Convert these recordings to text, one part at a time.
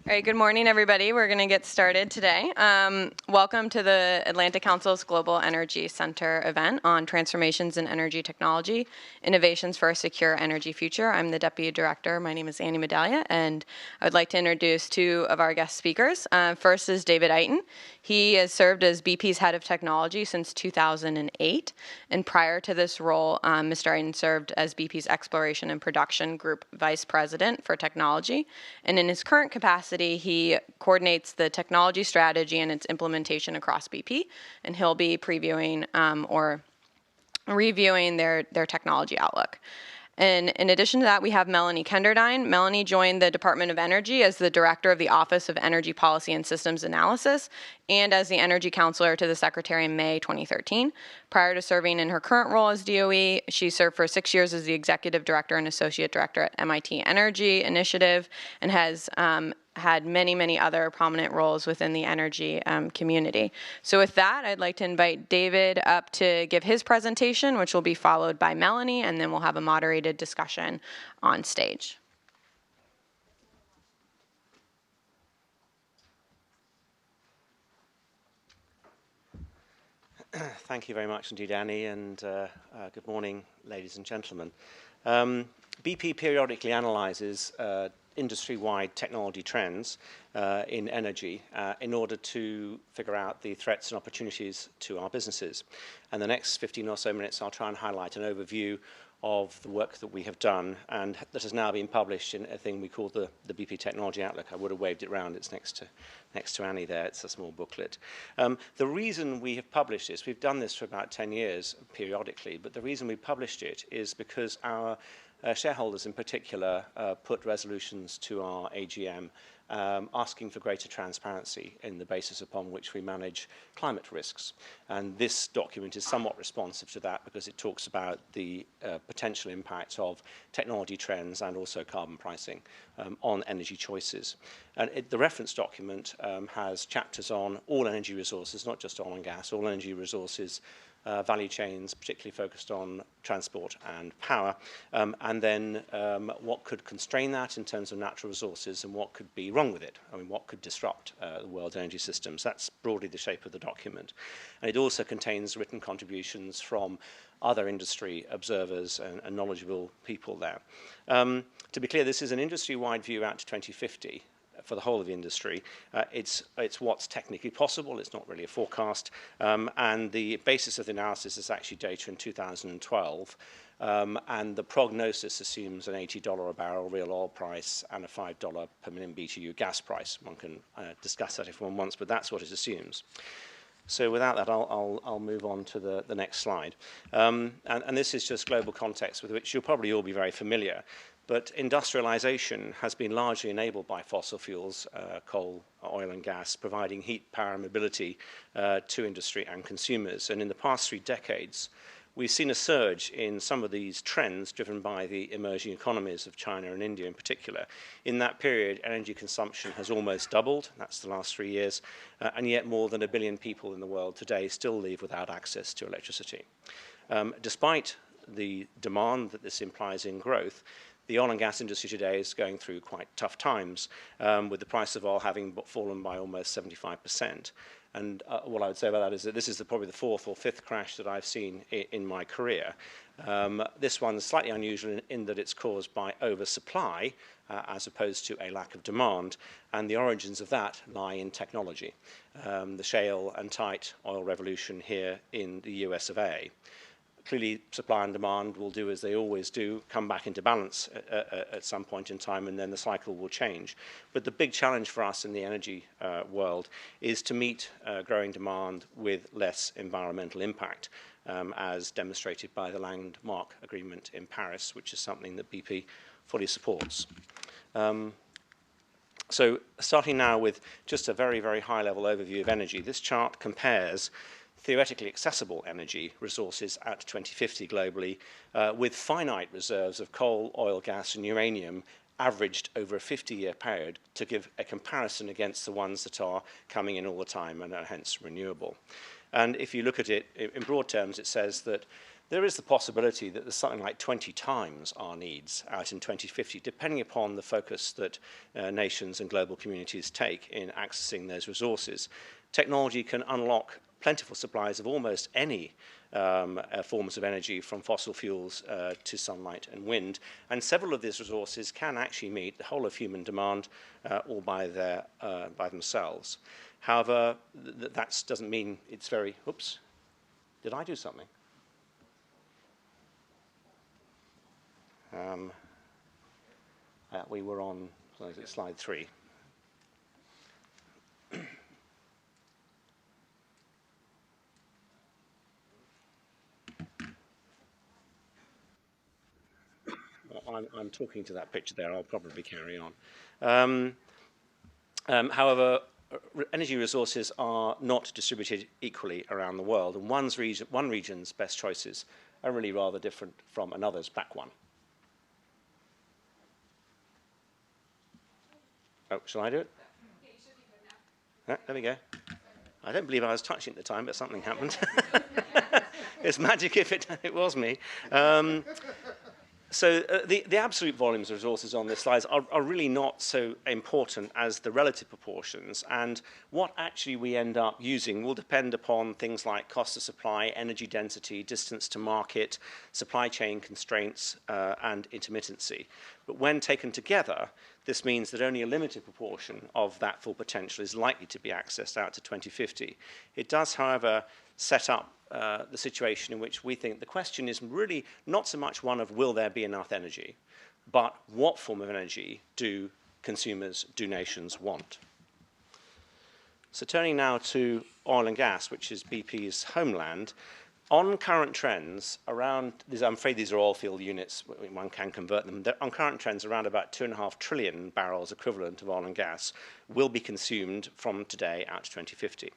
All right, good morning, everybody. We're going to get started today. Welcome to the Atlantic Council's Global Energy Center event on transformations in energy technology, innovations for a secure energy future. I'm the Deputy Director. My name is Annie Medaglia, and I would like to introduce two of our guest speakers. First is David Eyton. He has served as BP's Head of Technology since 2008, and prior to this role, Mr. Eyton served as BP's Exploration and Production Group Vice President for Technology, and in his current capacity, he coordinates the technology strategy and its implementation across BP, and he'll be previewing or reviewing their technology outlook. And in addition to that, we have Melanie Kenderdine. Melanie joined the Department of Energy as the Director of the Office of Energy Policy and Systems Analysis and as the Energy Counselor to the Secretary in May 2013. Prior to serving in her current role as DOE, she served for 6 years as the Executive Director and Associate Director at MIT Energy Initiative and has had many other prominent roles within the energy community. So with that, I'd like to invite David up to give his presentation, which will be followed by Melanie, and then we'll have a moderated discussion on stage. Thank you very much indeed, Annie, and good morning, ladies and gentlemen. BP periodically analyzes industry-wide technology trends in energy in order to figure out the threats and opportunities to our businesses. And the next 15 or so minutes, I'll try and highlight an overview of the work that we have done and that has now been published in a thing we call the BP Technology Outlook. I would have waved it around. It's next to Annie there. It's a small booklet. The reason we have published this, we've done this for about 10 years periodically, but the reason we published it is because our shareholders in particular put resolutions to our AGM asking for greater transparency in the basis upon which we manage climate risks. And this document is somewhat responsive to that because it talks about the potential impact of technology trends and also carbon pricing on energy choices. And the reference document has chapters on all energy resources, not just oil and gas, all energy resources, value chains, particularly focused on transport and power, and then what could constrain that in terms of natural resources and what could be wrong with it. I mean, what could disrupt the world's energy systems. That's broadly the shape of the document. And it also contains written contributions from other industry observers and knowledgeable people there. To be clear, this is an industry-wide view out to 2050. For the whole of the industry. It's what's technically possible. It's not really a forecast. And the basis of the analysis is actually data in 2012. And the prognosis assumes an $80 a barrel real oil price and a $5 per million BTU gas price. One can discuss that if one wants, but that's what it assumes. So without that, I'll move on to the next slide. And this is just global context with which you'll probably all be very familiar. But industrialization has been largely enabled by fossil fuels, coal, oil and gas, providing heat, power and mobility to industry and consumers. And in the past 3 decades, we've seen a surge in some of these trends driven by the emerging economies of China and India in particular. In that period, energy consumption has almost doubled. That's the last 3 years. And yet more than 1 billion people in the world today still live without access to electricity. Despite the demand that this implies in growth, the oil and gas industry today is going through quite tough times, with the price of oil having fallen by almost 75%. And what I would say about that is that this is probably the 4th or 5th crash that I've seen in my career. This one's slightly unusual in that it's caused by oversupply as opposed to a lack of demand. And the origins of that lie in technology. The shale and tight oil revolution here in the US of A. Clearly, supply and demand will do as they always do, come back into balance at some point in time, and then the cycle will change. But the big challenge for us in the energy world is to meet growing demand with less environmental impact, as demonstrated by the Landmark Agreement in Paris, which is something that BP fully supports. So starting now with just a very high-level overview of energy, this chart compares theoretically accessible energy resources at 2050 globally with finite reserves of coal, oil, gas and uranium averaged over a 50-year period to give a comparison against the ones that are coming in all the time and are hence renewable. And if you look at it in broad terms, it says that there is the possibility that there's something like 20 times our needs out in 2050, depending upon the focus that nations and global communities take in accessing those resources. Technology can unlock plentiful supplies of almost any forms of energy, from fossil fuels to sunlight and wind. And several of these resources can actually meet the whole of human demand all by themselves. However, that doesn't mean it's very, oops, did I do something? We were on slide 3. I'm talking to that picture there. I'll probably carry on. However, energy resources are not distributed equally around the world, and one region's best choices are really rather different from another's. Back one. Oh, shall I do it? There we go. I don't believe I was touching it at the time, but something happened. It's magic if it was me. So the absolute volumes of resources on this slide are really not so important as the relative proportions, and what actually we end up using will depend upon things like cost of supply, energy density, distance to market, supply chain constraints, and intermittency. But when taken together, this means that only a limited proportion of that full potential is likely to be accessed out to 2050. It does, however, set up the situation in which we think the question is really not so much one of will there be enough energy, but what form of energy do consumers, do nations want? So turning now to oil and gas, which is BP's homeland, on current trends, I'm afraid these are oil field units, one can convert them. On current trends, around about 2.5 trillion barrels equivalent of oil and gas will be consumed from today out to 2050.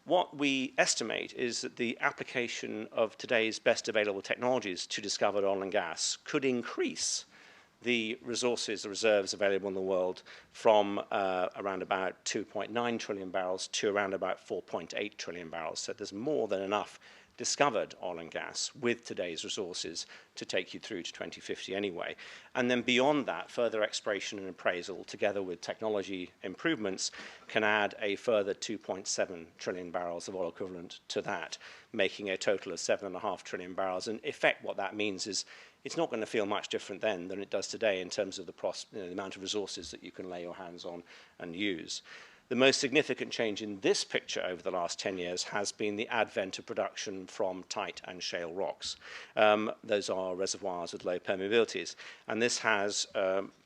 What we estimate is that the application of today's best available technologies to discover oil and gas could increase the resources, the reserves available in the world from around about 2.9 trillion barrels to around about 4.8 trillion barrels. So there's more than enough discovered oil and gas with today's resources to take you through to 2050 anyway. And then beyond that, further exploration and appraisal, together with technology improvements, can add a further 2.7 trillion barrels of oil equivalent to that, making a total of 7.5 trillion barrels. And in effect, what that means is it's not going to feel much different then than it does today in terms of the amount of resources that you can lay your hands on and use. The most significant change in this picture over the last 10 years has been the advent of production from tight and shale rocks. Those are reservoirs with low permeabilities, and this has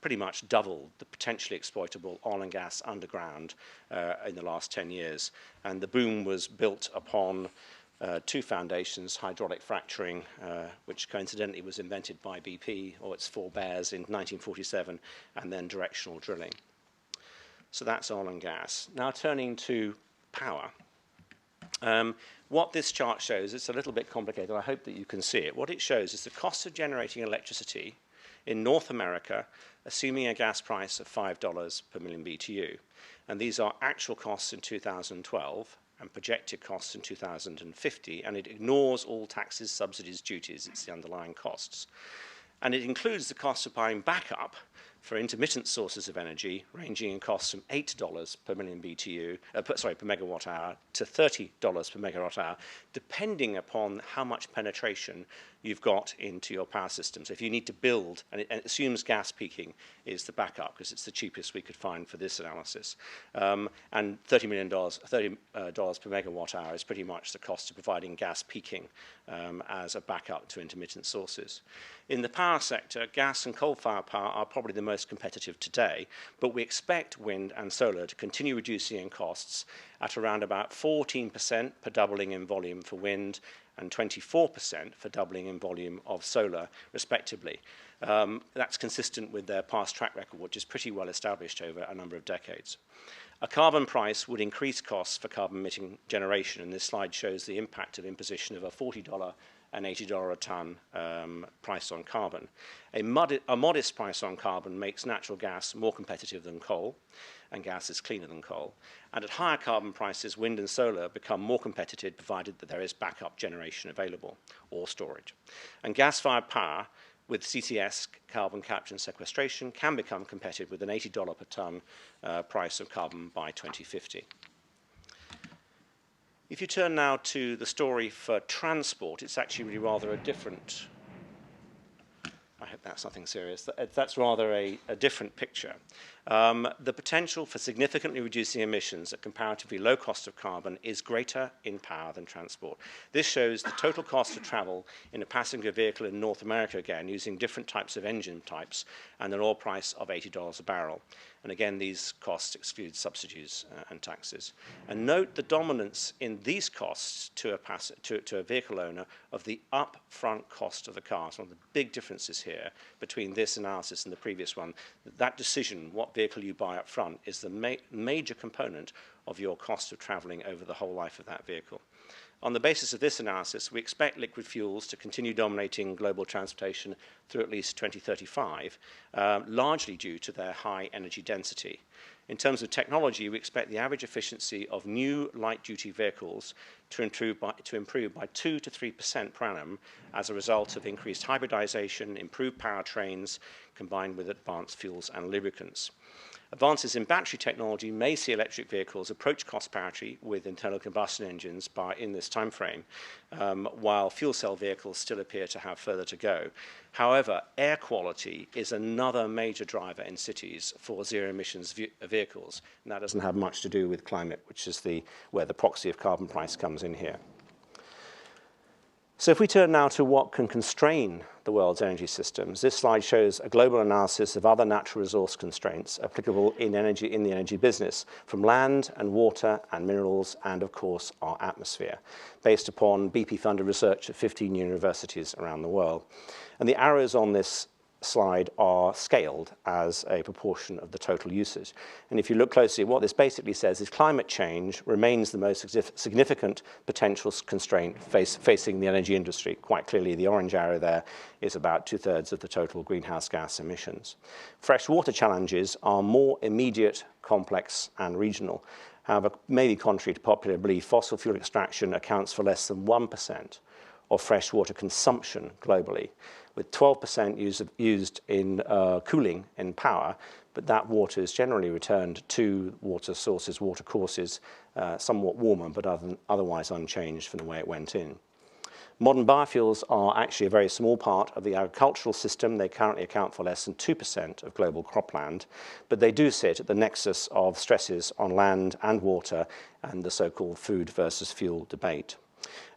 pretty much doubled the potentially exploitable oil and gas underground in the last 10 years. And the boom was built upon two foundations: hydraulic fracturing, which coincidentally was invented by BP or its forebears in 1947, and then directional drilling. So that's oil and gas. Now turning to power. What this chart shows, it's a little bit complicated, I hope that you can see it. What it shows is the cost of generating electricity in North America, assuming a gas price of $5 per million BTU. And these are actual costs in 2012 and projected costs in 2050, and it ignores all taxes, subsidies, duties. It's the underlying costs. And it includes the cost of buying backup for intermittent sources of energy, ranging in costs from $8 per million BTU, per megawatt hour, to $30 per megawatt hour, depending upon how much penetration you've got into your power system. So if you need to build, and it assumes gas peaking is the backup because it's the cheapest we could find for this analysis, and $30 per megawatt hour is pretty much the cost of providing gas peaking as a backup to intermittent sources. In the power sector, gas and coal-fired power are probably the most competitive today, but we expect wind and solar to continue reducing in costs at around about 14% per doubling in volume for wind and 24% for doubling in volume of solar, respectively. That's consistent with their past track record, which is pretty well established over a number of decades. A carbon price would increase costs for carbon-emitting generation, and this slide shows the impact of imposition of a $40 an $80 a ton price on carbon. A modest price on carbon makes natural gas more competitive than coal, and gas is cleaner than coal. And at higher carbon prices, wind and solar become more competitive provided that there is backup generation available or storage. And gas-fired power with CCS, carbon capture and sequestration, can become competitive with an $80 per ton price of carbon by 2050. If you turn now to the story for transport, it's actually really rather a different, I hope that's nothing serious, that's rather a different picture. The potential for significantly reducing emissions at comparatively low cost of carbon is greater in power than transport. This shows the total cost of travel in a passenger vehicle in North America again, using different types of engine types, and an oil price of $80 a barrel. And again, these costs exclude subsidies and taxes. And note the dominance in these costs to a vehicle owner of the upfront cost of the car. It's one of the big differences here between this analysis and the previous one. That decision, what vehicle you buy up front, is the major component of your cost of traveling over the whole life of that vehicle. On the basis of this analysis, we expect liquid fuels to continue dominating global transportation through at least 2035, largely due to their high energy density. In terms of technology, we expect the average efficiency of new light-duty vehicles to improve by 2 to 3% per annum as a result of increased hybridization, improved powertrains, combined with advanced fuels and lubricants. Advances in battery technology may see electric vehicles approach cost parity with internal combustion engines in this time frame, while fuel cell vehicles still appear to have further to go. However, air quality is another major driver in cities for zero emissions vehicles, and that doesn't have much to do with climate, which is where the proxy of carbon price comes in here. So if we turn now to what can constrain the world's energy systems, this slide shows a global analysis of other natural resource constraints applicable in the energy business, from land and water and minerals and, of course, our atmosphere, based upon BP-funded research at 15 universities around the world. And the arrows on this slide are scaled as a proportion of the total usage. And if you look closely, what this basically says is climate change remains the most significant potential constraint facing the energy industry. Quite clearly, the orange arrow there is about 2/3 of the total greenhouse gas emissions. Freshwater challenges are more immediate, complex, and regional. However, maybe contrary to popular belief, fossil fuel extraction accounts for less than 1% of freshwater consumption globally, with 12% used in cooling and power, but that water is generally returned to water sources, water courses, somewhat warmer, but otherwise unchanged from the way it went in. Modern biofuels are actually a very small part of the agricultural system. They currently account for less than 2% of global cropland, but they do sit at the nexus of stresses on land and water and the so-called food versus fuel debate.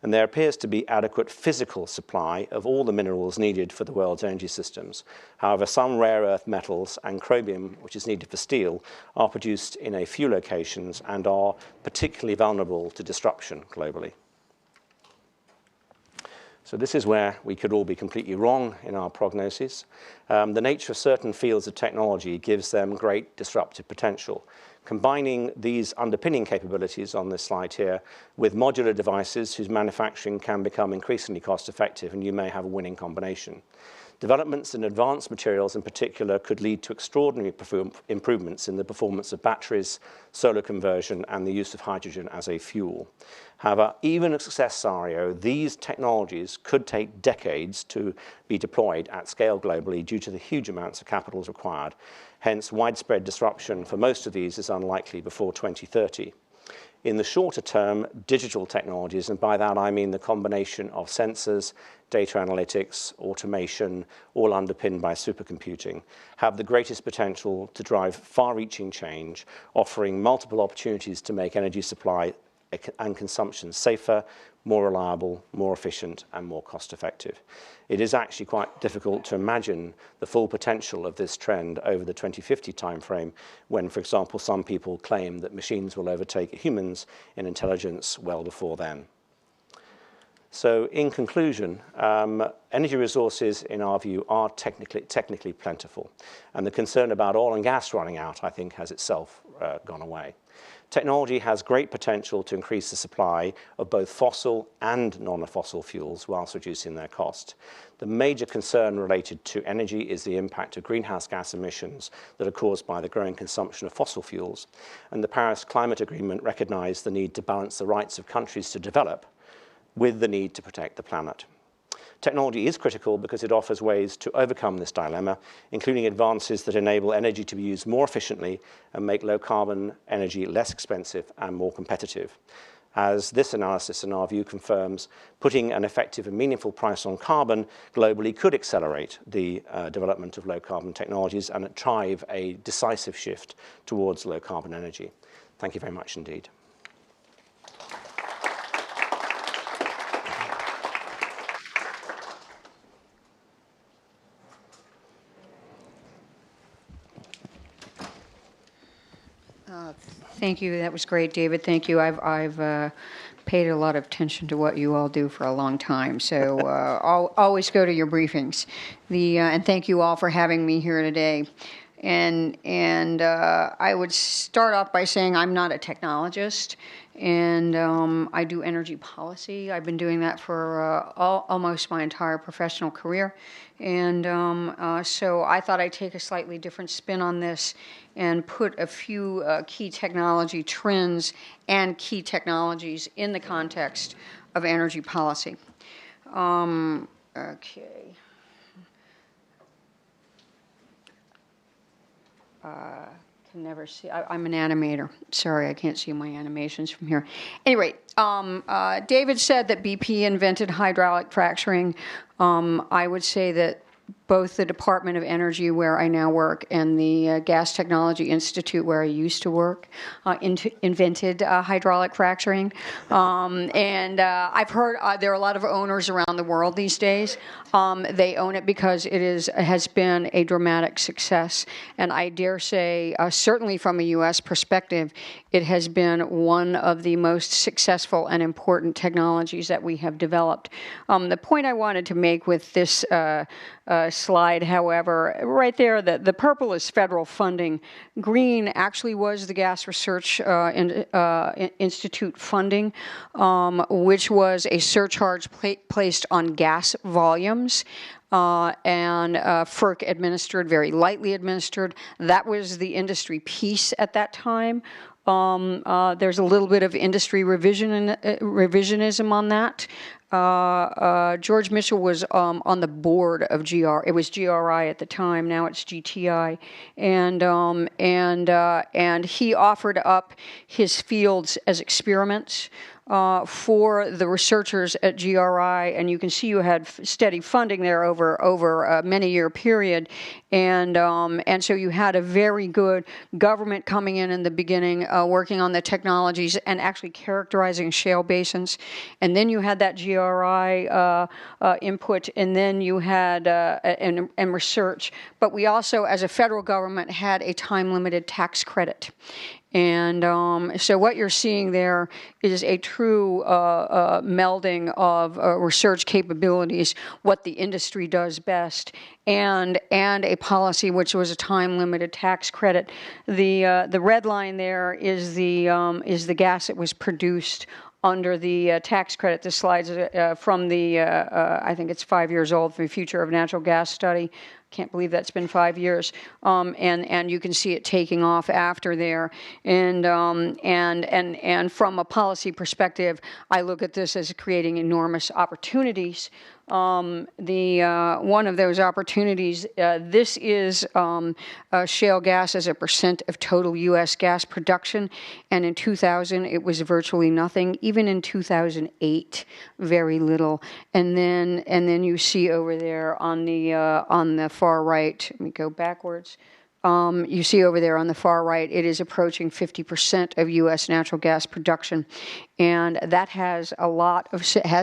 And there appears to be adequate physical supply of all the minerals needed for the world's energy systems. However, some rare earth metals and chromium, which is needed for steel, are produced in a few locations and are particularly vulnerable to disruption globally. So this is where we could all be completely wrong in our prognosis. The nature of certain fields of technology gives them great disruptive potential. Combining these underpinning capabilities on this slide here with modular devices whose manufacturing can become increasingly cost-effective, and you may have a winning combination. Developments in advanced materials in particular could lead to extraordinary improvements in the performance of batteries, solar conversion, and the use of hydrogen as a fuel. However, even in a success scenario, these technologies could take decades to be deployed at scale globally due to the huge amounts of capital required. Hence, widespread disruption for most of these is unlikely before 2030. In the shorter term, digital technologies, and by that I mean the combination of sensors, data analytics, automation, all underpinned by supercomputing, have the greatest potential to drive far-reaching change, offering multiple opportunities to make energy supply and consumption safer, more reliable, more efficient, and more cost-effective. It is actually quite difficult to imagine the full potential of this trend over the 2050 timeframe when, for example, some people claim that machines will overtake humans in intelligence well before then. So in conclusion, energy resources, in our view, are technically plentiful. And the concern about oil and gas running out, I think, has itself gone away. Technology has great potential to increase the supply of both fossil and non-fossil fuels whilst reducing their cost. The major concern related to energy is the impact of greenhouse gas emissions that are caused by the growing consumption of fossil fuels. And the Paris Climate Agreement recognized the need to balance the rights of countries to develop with the need to protect the planet. Technology is critical because it offers ways to overcome this dilemma, including advances that enable energy to be used more efficiently and make low-carbon energy less expensive and more competitive. As this analysis, in our view, confirms, putting an effective and meaningful price on carbon globally could accelerate the development of low-carbon technologies and drive a decisive shift towards low-carbon energy. Thank you very much indeed. Thank you. That was great, David. Thank you. I've paid a lot of attention to what you all do for a long time, so I'll always go to your briefings. And thank you all for having me here today. And I would start off by saying I'm not a technologist, and I do energy policy. I've been doing that for almost my entire professional career. And so I thought I'd take a slightly different spin on this and put a few key technology trends and key technologies in the context of energy policy. Okay. Can never see. I'm an animator. Sorry, I can't see my animations from here. Anyway, David said that BP invented hydraulic fracturing. I would say that both the Department of Energy, where I now work, and the Gas Technology Institute, where I used to work, invented hydraulic fracturing. And I've heard there are a lot of owners around the world these days. They own it because it has been a dramatic success. And I dare say, certainly from a U.S. perspective, it has been one of the most successful and important technologies that we have developed. The point I wanted to make with this slide, however, right there, the purple is federal funding. Green actually was the Gas Research Institute funding, which was a surcharge placed on gas volumes. And FERC administered, very lightly administered. That was the industry piece at that time. There's a little bit of industry revisionism on that. George Mitchell was on the board of It was GRI at the time. Now it's GTI, and he offered up his fields as experiments for the researchers at GRI, and you can see you had steady funding there over a many-year period, and so you had a very good government coming in the beginning, working on the technologies and actually characterizing shale basins, and then you had that GRI input, and then you had and research, but we also, as a federal government, had a time-limited tax credit. And so what you're seeing there is a true melding of research capabilities, what the industry does best, and a policy which was a time-limited tax credit. The red line there is the gas that was produced under the tax credit. This slide's from the, I think it's 5 years old, from the Future of Natural Gas study. Can't believe that's been 5 years, and you can see it taking off after there. And from a policy perspective, I look at this as creating enormous opportunities. One of those opportunities, this is shale gas as a percent of total U.S. gas production, and in 2000 it was virtually nothing. Even in 2008, very little. And then you see over there on the far right. Let me go backwards. You see over there on the far right, it is approaching 50% of U.S. natural gas production, and that has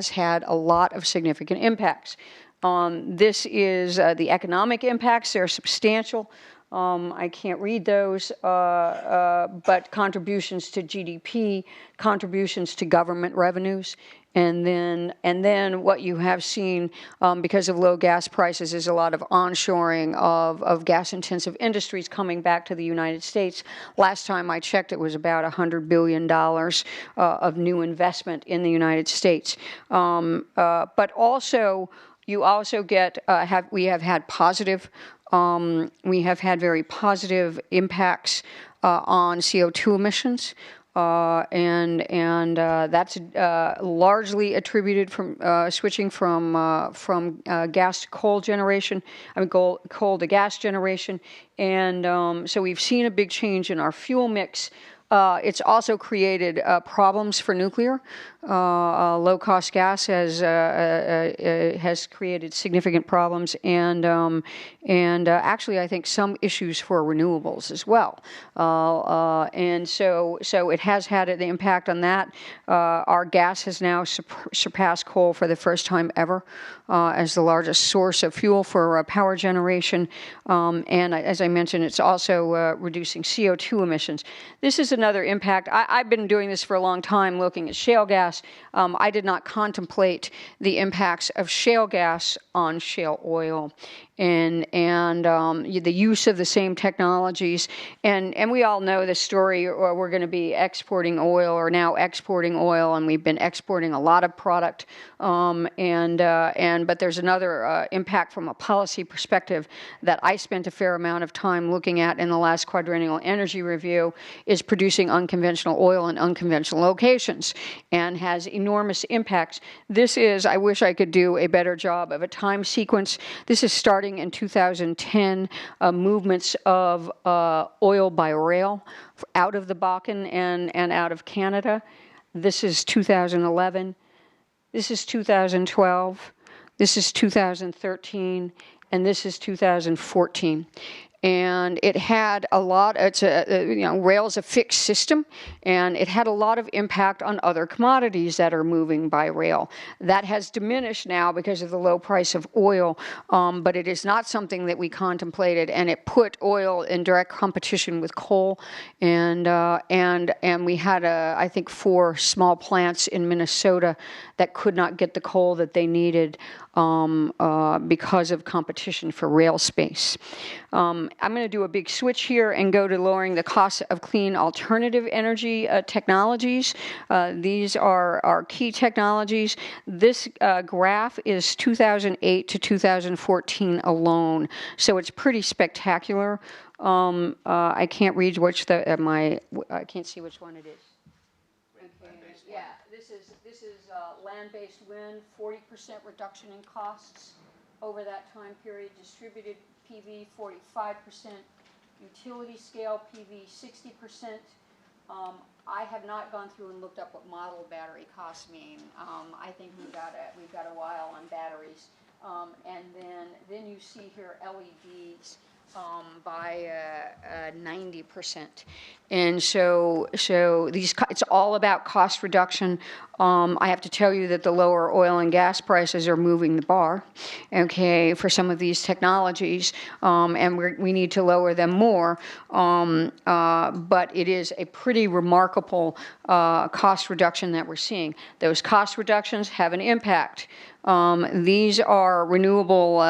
had a lot of significant impacts. This is the economic impacts. They're substantial. I can't read those, but contributions to GDP, contributions to government revenues, and then what you have seen because of low gas prices is a lot of onshoring of gas-intensive industries coming back to the United States. Last time I checked, it was about $100 billion of new investment in the United States. But also, you also get we have had positive. We have had very positive impacts on CO2 emissions. And that's largely attributed from switching from gas to coal generation. Coal to gas generation, and so we've seen a big change in our fuel mix. It's also created problems for nuclear. Low-cost gas has created significant problems, and actually, I think some issues for renewables as well. And so it has had an impact on that. Our gas has now surpassed coal for the first time ever as the largest source of fuel for power generation. And as I mentioned, it's also reducing CO2 emissions. This is another impact. I've been doing this for a long time, looking at shale gas. I did not contemplate the impacts of shale gas on shale oil, and the use of the same technologies. And we all know the story. We're going to be exporting oil, or now exporting oil, and we've been exporting a lot of product. But there's another impact from a policy perspective that I spent a fair amount of time looking at in the last quadrennial energy review, is producing unconventional oil in unconventional locations, and has enormous impacts. This is, I wish I could do a better job of a time sequence. This is starting in 2010, movements of oil by rail out of the Bakken and out of Canada. This is 2011. This is 2012. This is 2013. And this is 2014. And it had a lot, rail is a fixed system, and it had a lot of impact on other commodities that are moving by rail. That has diminished now because of the low price of oil, but it is not something that we contemplated, and it put oil in direct competition with coal. And we had, I think, 4 small plants in Minnesota that could not get the coal that they needed because of competition for rail space. I'm going to do a big switch here and go to lowering the cost of clean alternative energy technologies. These are our key technologies. This graph is 2008 to 2014 alone, so it's pretty spectacular. I can't read which I can't see which one it is. Yeah, this is land-based wind, 40% reduction in costs over that time period. Distributed PV, 45%. Utility scale PV, 60%. I have not gone through and looked up what model battery costs mean. I think we've got a while on batteries. And then you see here LEDs. By 90%, and so it's all about cost reduction. I have to tell you that the lower oil and gas prices are moving the bar, okay, for some of these technologies, and we need to lower them more. But it is a pretty remarkable cost reduction that we're seeing. Those cost reductions have an impact. These are renewable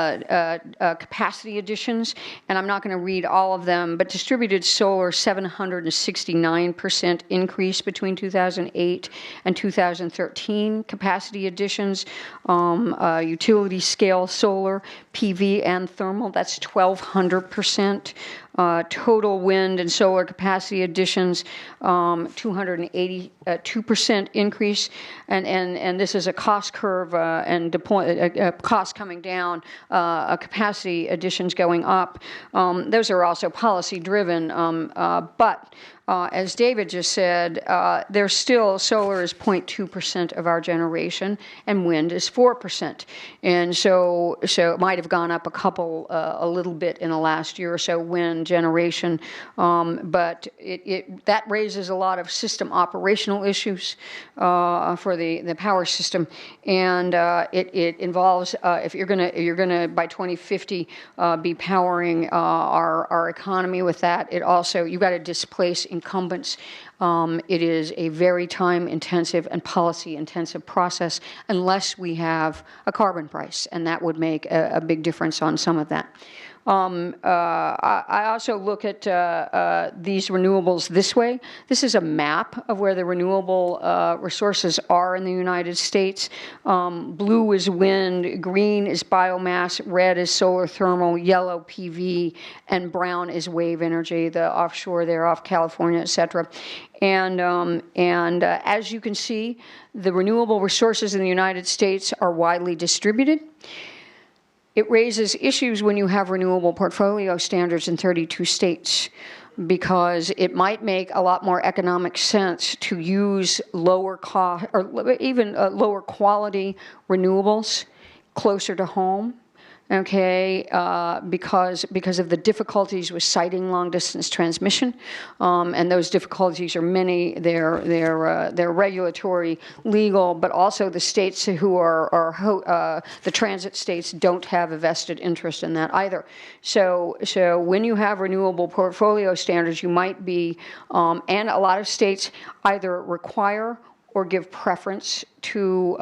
capacity additions, and I'm not going to read all of them, but distributed solar, 769% increase between 2008 and 2013. Capacity additions, utility scale solar, PV and thermal, that's 1,200%. Total wind and solar capacity additions, 282% increase, and this is a cost curve and cost coming down, capacity additions going up. Those are also policy driven, but as David just said, there's still, solar is 0.2% of our generation, and wind is 4%. And so it might have gone up a little bit in the last year or so, wind generation, but that raises a lot of system operational issues for the power system, and it involves if you're gonna by 2050 be powering our economy with that. It also, you've got to displace incumbents. It is a very time-intensive and policy-intensive process unless we have a carbon price, and that would make a big difference on some of that. I also look at these renewables this way. This is a map of where the renewable resources are in the United States. Blue is wind, green is biomass, red is solar thermal, yellow PV, and brown is wave energy, the offshore there off California, et cetera. And as you can see, the renewable resources in the United States are widely distributed. It raises issues when you have renewable portfolio standards in 32 states, because it might make a lot more economic sense to use lower cost or even lower quality renewables closer to home. Okay, because of the difficulties with siting long-distance transmission, and those difficulties are many. They're regulatory, legal, but also the states who are the transit states don't have a vested interest in that either. So when you have renewable portfolio standards, you might be, and a lot of states either require or give preference to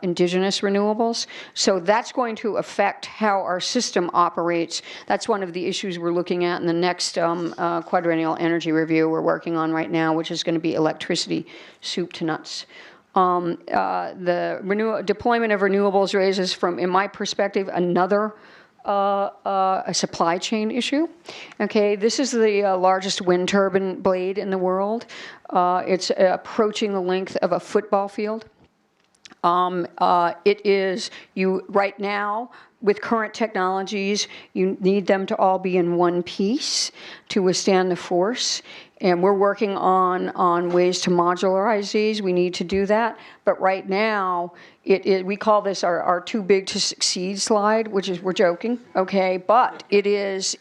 indigenous renewables. So that's going to affect how our system operates. That's one of the issues we're looking at in the next quadrennial energy review we're working on right now, which is going to be electricity soup to nuts. The deployment of renewables raises, from, in my perspective, another a supply chain issue. Okay, this is the largest wind turbine blade in the world. It's approaching the length of a football field. It is, right now, with current technologies, you need them to all be in one piece to withstand the force. And we're working on ways to modularize these. We need to do that. But right now, we call this our too big to succeed slide, which is, we're joking, okay? But it is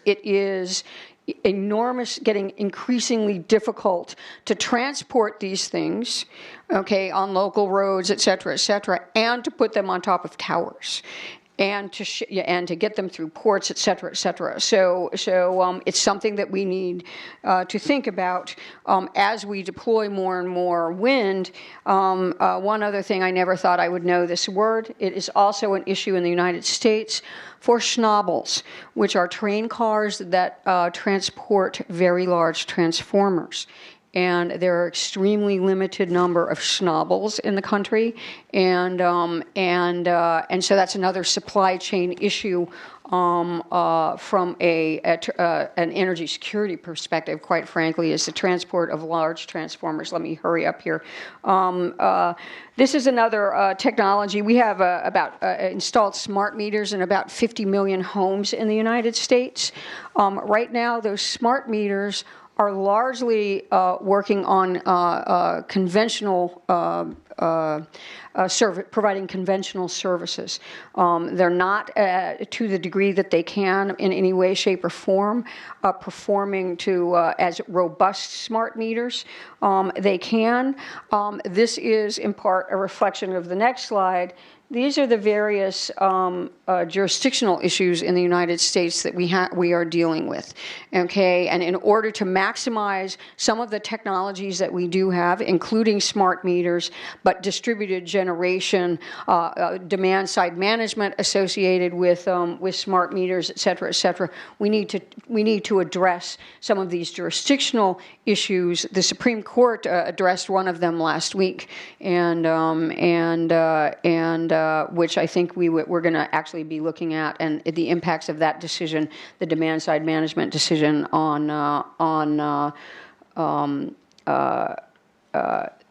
enormous, getting increasingly difficult to transport these things, okay, on local roads, et cetera, and to put them on top of towers, and to get them through ports, et cetera, et cetera. So it's something that we need to think about as we deploy more and more wind. One other thing, I never thought I would know this word. It is also an issue in the United States for schnabels, which are train cars that transport very large transformers. And there are extremely limited number of schnabels in the country, and so that's another supply chain issue from an energy security perspective. Quite frankly, is the transport of large transformers. Let me hurry up here. This is another technology. We have installed smart meters in about 50 million homes in the United States. Right now, those smart meters are largely working on conventional providing conventional services. They're not to the degree that they can in any way, shape, or form performing to as robust smart meters. They can. This is in part a reflection of the next slide. These are the various jurisdictional issues in the United States that we are dealing with, okay? And in order to maximize some of the technologies that we do have, including smart meters, but distributed generation, demand-side management associated with smart meters, et cetera, we need to address some of these jurisdictional issues. The Supreme Court addressed one of them last week, and which I think we're going to actually be looking at, and the impacts of that decision, the demand-side management decision on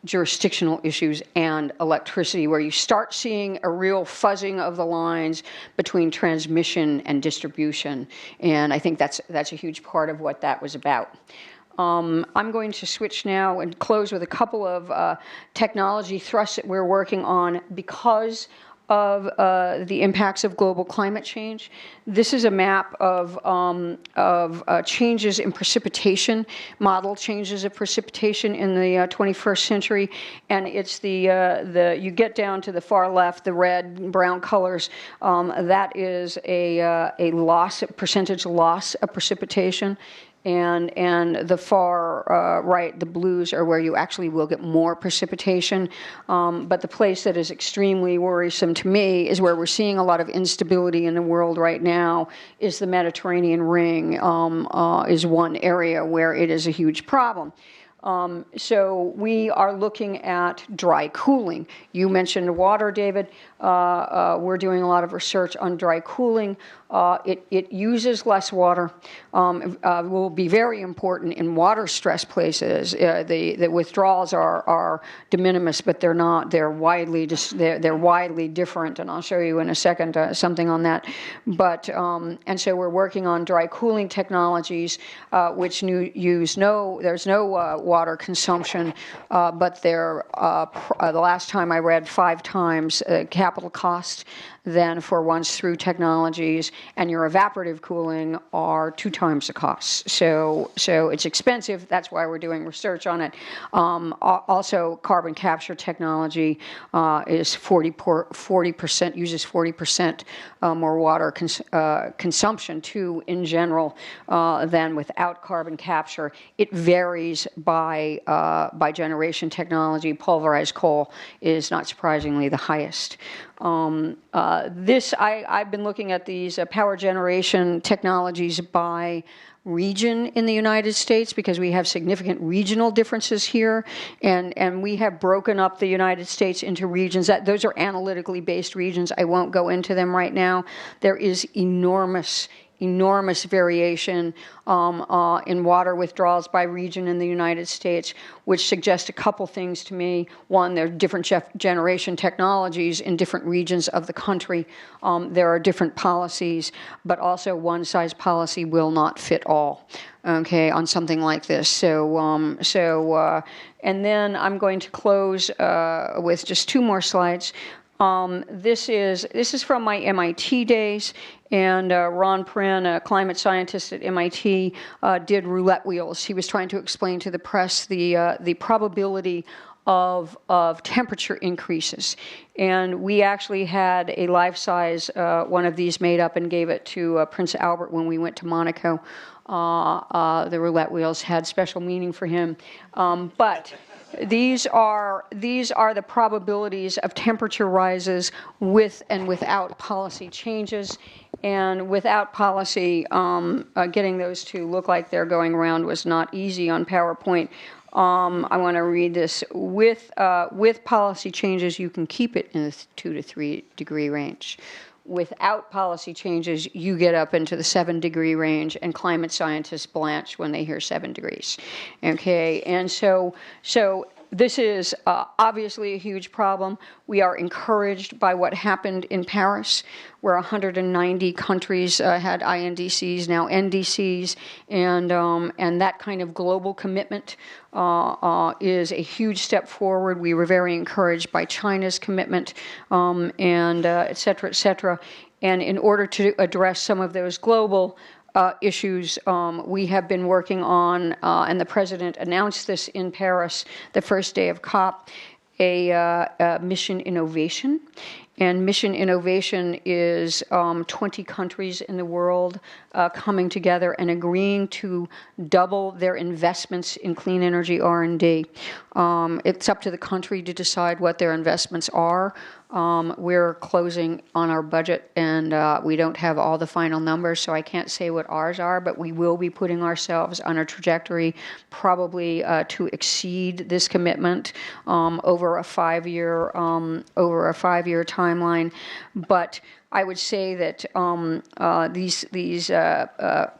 jurisdictional issues and electricity, where you start seeing a real fuzzing of the lines between transmission and distribution, and I think that's a huge part of what that was about. I'm going to switch now and close with a couple of technology thrusts that we're working on because of the impacts of global climate change. This is a map of changes in precipitation, model changes of precipitation in the 21st century, and it's you get down to the far left, the red and brown colors. That is a percentage loss of precipitation. And the far right, the blues, are where you actually will get more precipitation. But the place that is extremely worrisome to me is where we're seeing a lot of instability in the world right now is the Mediterranean Ring is one area where it is a huge problem. So we are looking at dry cooling. You mentioned water, David. We're doing a lot of research on dry cooling. It uses less water. Will be very important in water stress places. The withdrawals are de minimis, but they're not. They're widely different, and I'll show you in a second something on that. But and so we're working on dry cooling technologies, which there's no water consumption, but they're the last time I read 5 times capital cost than for once through technologies, and your evaporative cooling are 2 times the cost. So it's expensive. That's why we're doing research on it. Also, carbon capture technology is 40% uses 40% more water consumption too in general than without carbon capture. It varies by generation technology. Pulverized coal is not surprisingly the highest. I've been looking at these power generation technologies by region in the United States because we have significant regional differences here, and we have broken up the United States into regions. Those are analytically based regions. I won't go into them right now. There is enormous variation in water withdrawals by region in the United States, which suggests a couple things to me. One, there are different generation technologies in different regions of the country. There are different policies, but also one-size policy will not fit all, okay, on something like this. And then I'm going to close with just 2 more slides. This is from my MIT days, and Ron Prin, a climate scientist at MIT, did roulette wheels. He was trying to explain to the press the probability of temperature increases. And we actually had a life-size one of these made up and gave it to Prince Albert when we went to Monaco. The roulette wheels had special meaning for him. But these are the probabilities of temperature rises with and without policy changes. And without policy, getting those to look like they're going around was not easy on PowerPoint. I want to read this. With policy changes, you can keep it in the 2 to 3 degree range. Without policy changes, you get up into the 7 degree range, and climate scientists blanch when they hear 7 degrees. Okay, and so this is obviously a huge problem. We are encouraged by what happened in Paris, where 190 countries had INDCs, now NDCs, and that kind of global commitment is a huge step forward. We were very encouraged by China's commitment, and et cetera, et cetera. And in order to address some of those global issues we have been working on, and the president announced this in Paris the first day of COP, a mission innovation. And mission innovation is 20 countries in the world coming together and agreeing to double their investments in clean energy R&D. It's up to the country to decide what their investments are. We're closing on our budget, and we don't have all the final numbers, so I can't say what ours are, but we will be putting ourselves on a trajectory probably to exceed this commitment over a 5-year timeline. But I would say that these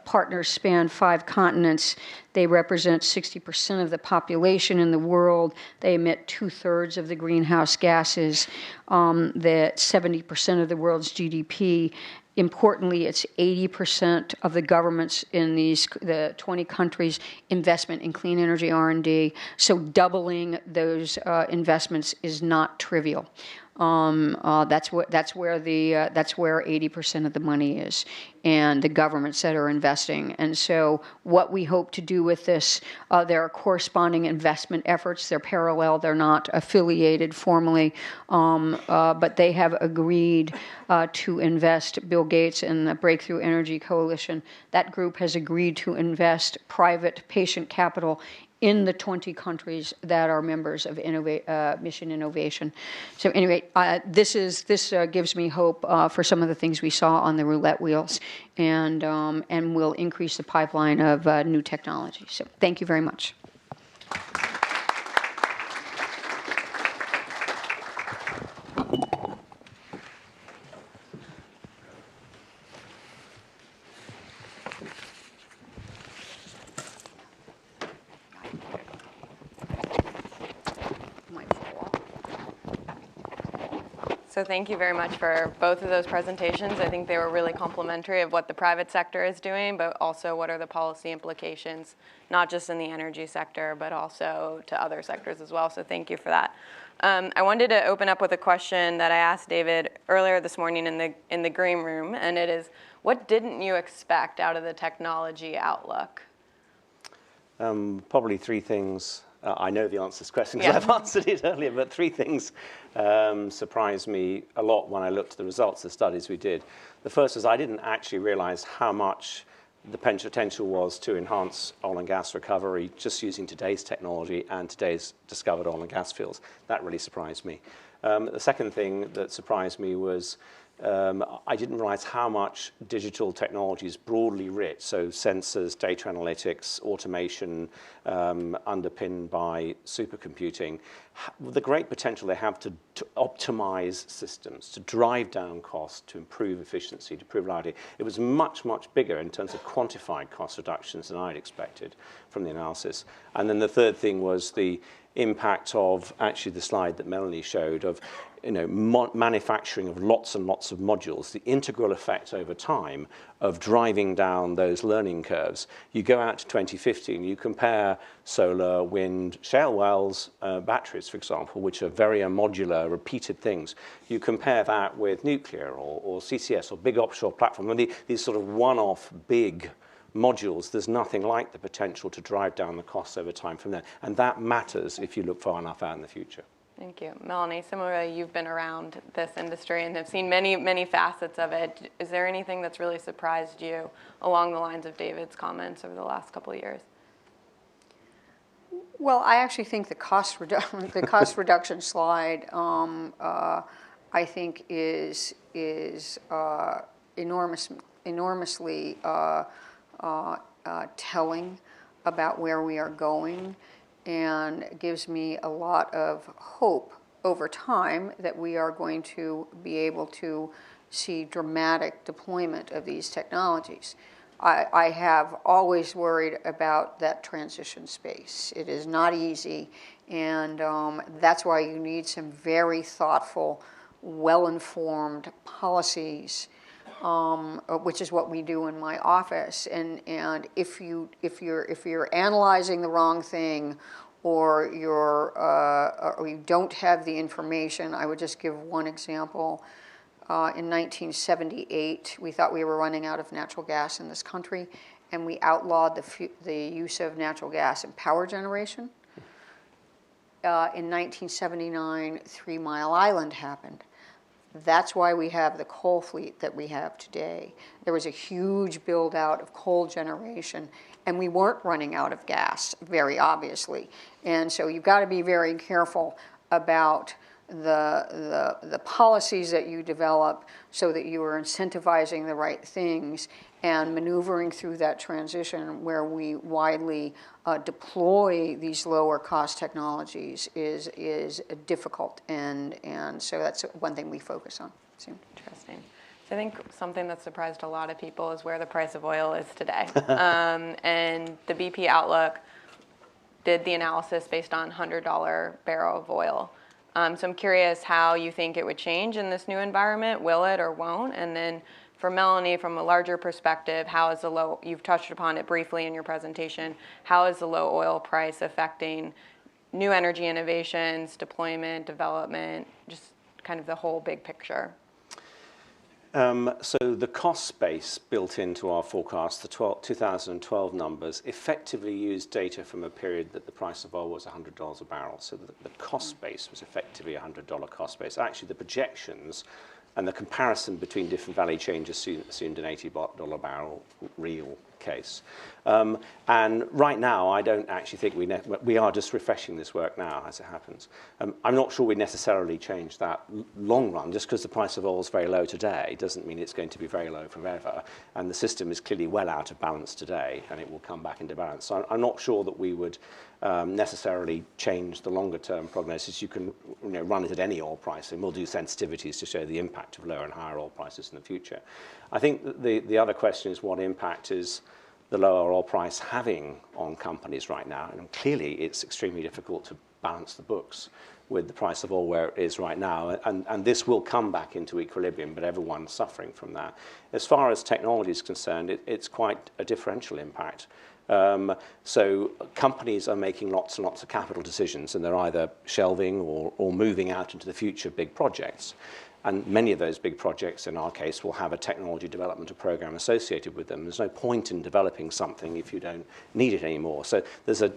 partners span 5 continents. They represent 60% of the population in the world. They emit 2/3 of the greenhouse gases, that 70% of the world's GDP, Importantly, it's 80% of the governments in the 20 countries investment in clean energy R&D. So doubling those investments is not trivial. That's where 80% of the money is, and the governments that are investing. And so what we hope to do with this, there are corresponding investment efforts. They're parallel. They're not affiliated formally, but they have agreed to invest. Bill Gates and the Breakthrough Energy Coalition, that group has agreed to invest private patient capital in the 20 countries that are members of Mission Innovation. So anyway, this gives me hope for some of the things we saw on the roulette wheels, and will increase the pipeline of new technology. So thank you very much. So thank you very much for both of those presentations. I think they were really complimentary of what the private sector is doing, but also what are the policy implications, not just in the energy sector, but also to other sectors as well. So thank you for that. I wanted to open up with a question that I asked David earlier this morning in the green room, and it is, what didn't you expect out of the technology outlook? Probably three things. I know the answer to this question because I've answered it earlier, but three things surprised me a lot when I looked at the results of the studies we did. The first is I didn't actually realize how much the potential was to enhance oil and gas recovery just using today's technology and today's discovered oil and gas fields. That really surprised me. The second thing that surprised me was I didn't realize how much digital technology is broadly rich, so sensors, data analytics, automation, underpinned by supercomputing, the great potential they have to optimize systems, to drive down costs, to improve efficiency, to improve reliability. It was much, much bigger in terms of quantified cost reductions than I'd expected from the analysis. And then the third thing was the impact of actually the slide that Melanie showed of manufacturing of lots and lots of modules, the integral effect over time of driving down those learning curves. You go out to 2050 and you compare solar, wind, shale wells, batteries, for example, which are very modular, repeated things. You compare that with nuclear or CCS or big offshore platforms, these sort of one-off big modules. There's nothing like the potential to drive down the costs over time from there. And that matters if you look far enough out in the future. Thank you. Melanie, similarly, you've been around this industry and have seen many, many facets of it. Is there anything that's really surprised you along the lines of David's comments over the last couple of years? Well, I actually think the cost reduction slide, I think is enormously telling about where we are going, and gives me a lot of hope over time that we are going to be able to see dramatic deployment of these technologies. I have always worried about that transition space. It is not easy, and that's why you need some very thoughtful, well-informed policies, which is what we do in my office. And if you're analyzing the wrong thing, or you don't have the information, I would just give one example. In 1978, we thought we were running out of natural gas in this country, and we outlawed the use of natural gas in power generation. In 1979, 3 Mile Island happened. That's why we have the coal fleet that we have today. There was a huge build out of coal generation, and we weren't running out of gas, very obviously. And so you've got to be very careful about the policies that you develop so that you are incentivizing the right things and maneuvering through that transition where we widely deploy these lower cost technologies is difficult, and so that's one thing we focus on. So. Interesting. So I think something that surprised a lot of people is where the price of oil is today. And the BP Outlook did the analysis based on $100 barrel of oil. So I'm curious how you think it would change in this new environment. Will it or won't? And then for Melanie, from a larger perspective, how is the low, you've touched upon it briefly in your presentation, how is the low oil price affecting new energy innovations, deployment, development, just kind of the whole big picture? So the cost base built into our forecast, the 2012 numbers, effectively used data from a period that the price of oil was $100 a barrel. So the cost base was effectively a $100 cost base. Actually, the projections and the comparison between different value chains assumed an $80 a barrel real case. And right now, I don't actually think we are just refreshing this work now as it happens. I'm not sure we necessarily change that long run. Just because the price of oil is very low today doesn't mean it's going to be very low forever. And the system is clearly well out of balance today, and it will come back into balance. So I'm not sure that we would necessarily change the longer term prognosis. You can run it at any oil price, and we'll do sensitivities to show the impact of lower and higher oil prices in the future. I think the other question is what impact is the lower oil price having on companies right now? And clearly it's extremely difficult to balance the books with the price of oil where it is right now. And this will come back into equilibrium, but everyone's suffering from that. As far as technology is concerned, it's quite a differential impact. So companies are making lots and lots of capital decisions, and they're either shelving or moving out into the future big projects. And many of those big projects, in our case, will have a technology development program associated with them. There's no point in developing something if you don't need it anymore. So there's a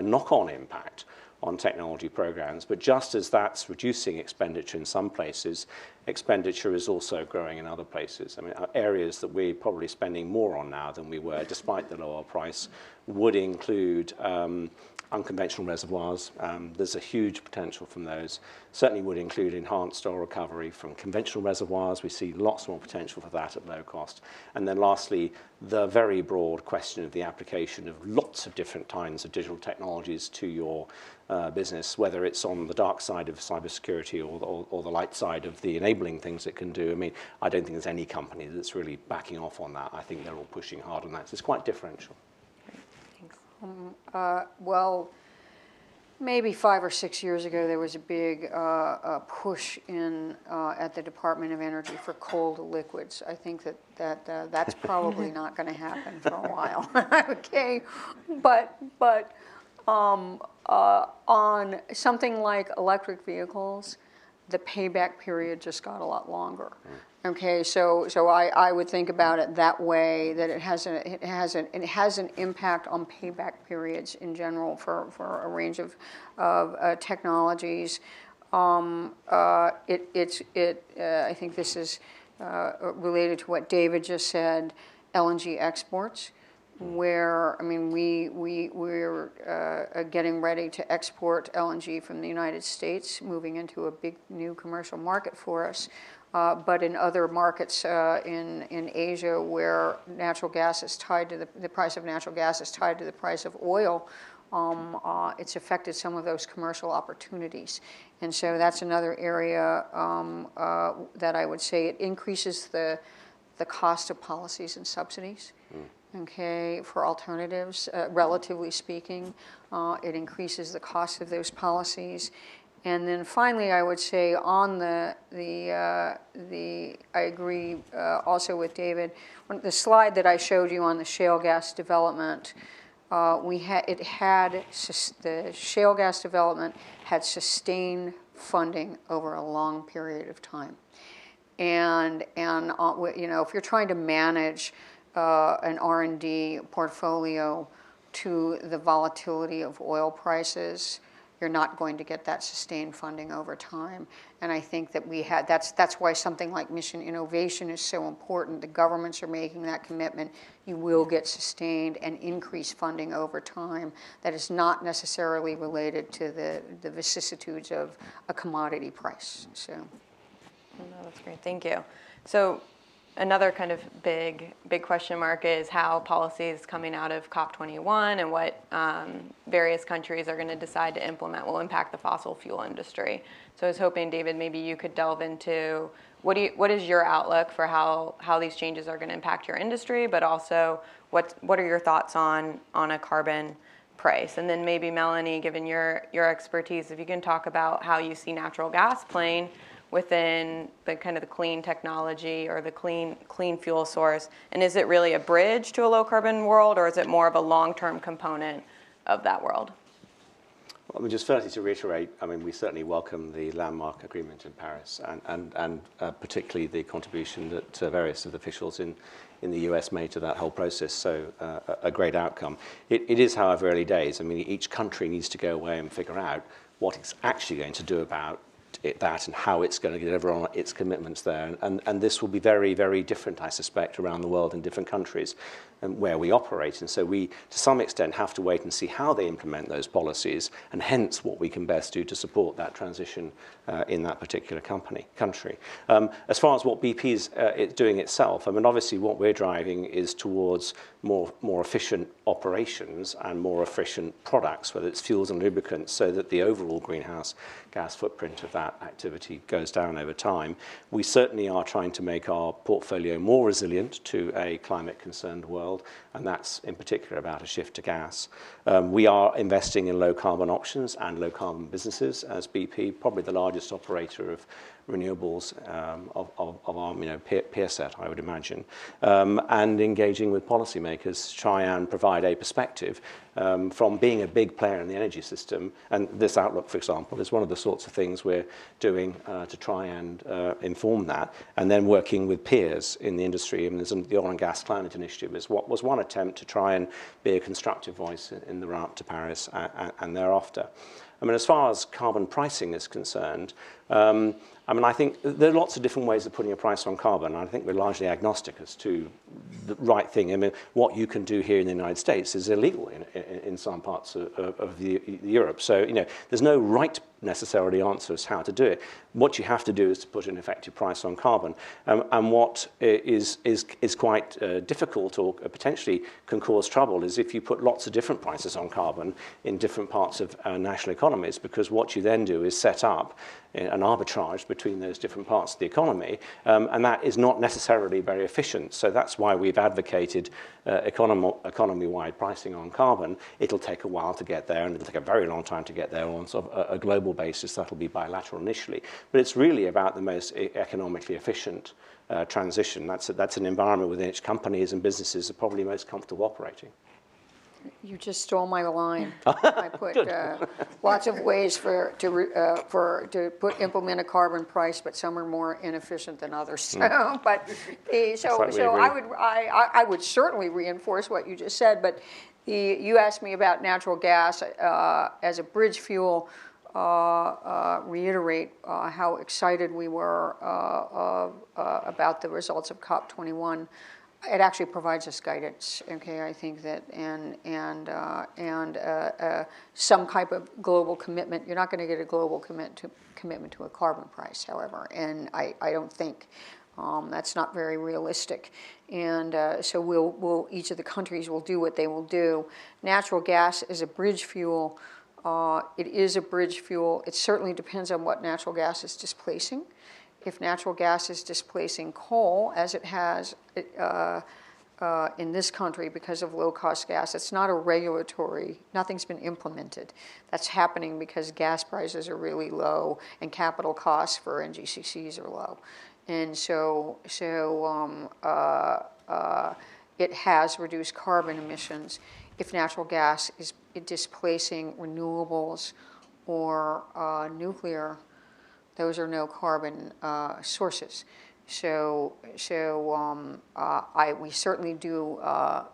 knock-on impact on technology programs. But just as that's reducing expenditure in some places, expenditure is also growing in other places. I mean, areas that we're probably spending more on now than we were, despite the lower price, would include unconventional reservoirs. There's a huge potential from those. Certainly would include enhanced oil recovery from conventional reservoirs. We see lots more potential for that at low cost. And then lastly, the very broad question of the application of lots of different kinds of digital technologies to your business, whether it's on the dark side of cybersecurity or the light side of the enabling things it can do. I mean, I don't think there's any company that's really backing off on that. I think they're all pushing hard on that. So it's quite differential. Well, maybe 5 or 6 years ago, there was a big push at the Department of Energy for cold liquids. I think that's probably not going to happen for a while. Okay, but on something like electric vehicles, the payback period just got a lot longer. Okay, so I would think about it that way, that it has an impact on payback periods in general for a range of technologies. I think this is related to what David just said, LNG exports, where, I mean, we're getting ready to export LNG from the United States, moving into a big new commercial market for us. But in other markets in Asia, where natural gas is tied to the price of natural gas is tied to the price of oil, it's affected some of those commercial opportunities. And so that's another area that I would say it increases the cost of policies and subsidies. Okay, for alternatives, relatively speaking, it increases the cost of those policies. And then finally, I would say on I agree also with David. The slide that I showed you on the shale gas development, the shale gas development had sustained funding over a long period of time. And if you're trying to manage an R&D portfolio to the volatility of oil prices, you're not going to get that sustained funding over time. And I think that that's why something like Mission Innovation is so important. The governments are making that commitment. You will get sustained and increased funding over time that is not necessarily related to the vicissitudes of a commodity price. So, no, that's great. Thank you. So another kind of big question mark is how policies coming out of COP21 and what various countries are going to decide to implement will impact the fossil fuel industry. So I was hoping, David, maybe you could delve into what is your outlook for how these changes are going to impact your industry, but also what are your thoughts on a carbon price? And then maybe Melanie, given your expertise, if you can talk about how you see natural gas playing within the kind of the clean technology or the clean fuel source? And is it really a bridge to a low carbon world, or is it more of a long-term component of that world? Well, I mean, just firstly to reiterate, I mean, we certainly welcome the landmark agreement in Paris, and particularly the contribution that various of the officials in the US made to that whole process. So a great outcome. It is, however, early days. I mean, each country needs to go away and figure out what it's actually going to do about that and how it's going to deliver on its commitments there. And this will be very, very different, I suspect, around the world in different countries and where we operate. And so we, to some extent, have to wait and see how they implement those policies, and hence what we can best do to support that transition in that particular country. As far as what BP is doing itself, I mean, obviously what we're driving is towards more efficient operations and more efficient products, whether it's fuels and lubricants, so that the overall greenhouse gas footprint of that activity goes down over time. We certainly are trying to make our portfolio more resilient to a climate-concerned world, and that's in particular about a shift to gas. We are investing in low-carbon options and low-carbon businesses as BP, probably the largest operator of renewables of our peer set, I would imagine, and engaging with policymakers to try and provide a perspective from being a big player in the energy system. And this outlook, for example, is one of the sorts of things we're doing to try and inform that, and then working with peers in the industry. And the Oil and Gas Climate Initiative was one attempt to try and be a constructive voice in the run-up to Paris and thereafter. I mean, as far as carbon pricing is concerned, I mean, I think there are lots of different ways of putting a price on carbon. I think we're largely agnostic as to the right thing. I mean, what you can do here in the United States is illegal in some parts of Europe. So, there's no right necessarily answer as how to do it. What you have to do is to put an effective price on carbon. And what is quite difficult or potentially can cause trouble is if you put lots of different prices on carbon in different parts of national economies, because what you then do is set up an arbitrage between those different parts of the economy, and that is not necessarily very efficient. So that's why we've advocated economy-wide pricing on carbon. It'll take a while to get there, and it'll take a very long time to get there on sort of a global basis. That'll be bilateral initially, but it's really about the most economically efficient transition. That's an environment within which companies and businesses are probably most comfortable operating. You just stole my line. I put lots of ways to implement a carbon price, but some are more inefficient than others. So I would certainly reinforce what you just said. But you asked me about natural gas as a bridge fuel. Reiterate how excited we were about the results of COP21. It actually provides us guidance. Okay, I think that and some type of global commitment. You're not going to get a global commitment to a carbon price, however, and I don't think that's not very realistic. And so each of the countries will do what they will do. Natural gas is a bridge fuel. It is a bridge fuel. It certainly depends on what natural gas is displacing. If natural gas is displacing coal, as it has in this country because of low-cost gas, it's not a regulatory, nothing's been implemented. That's happening because gas prices are really low and capital costs for NGCCs are low. And so it has reduced carbon emissions. If natural gas is displacing renewables or nuclear, those are no carbon sources. So we certainly do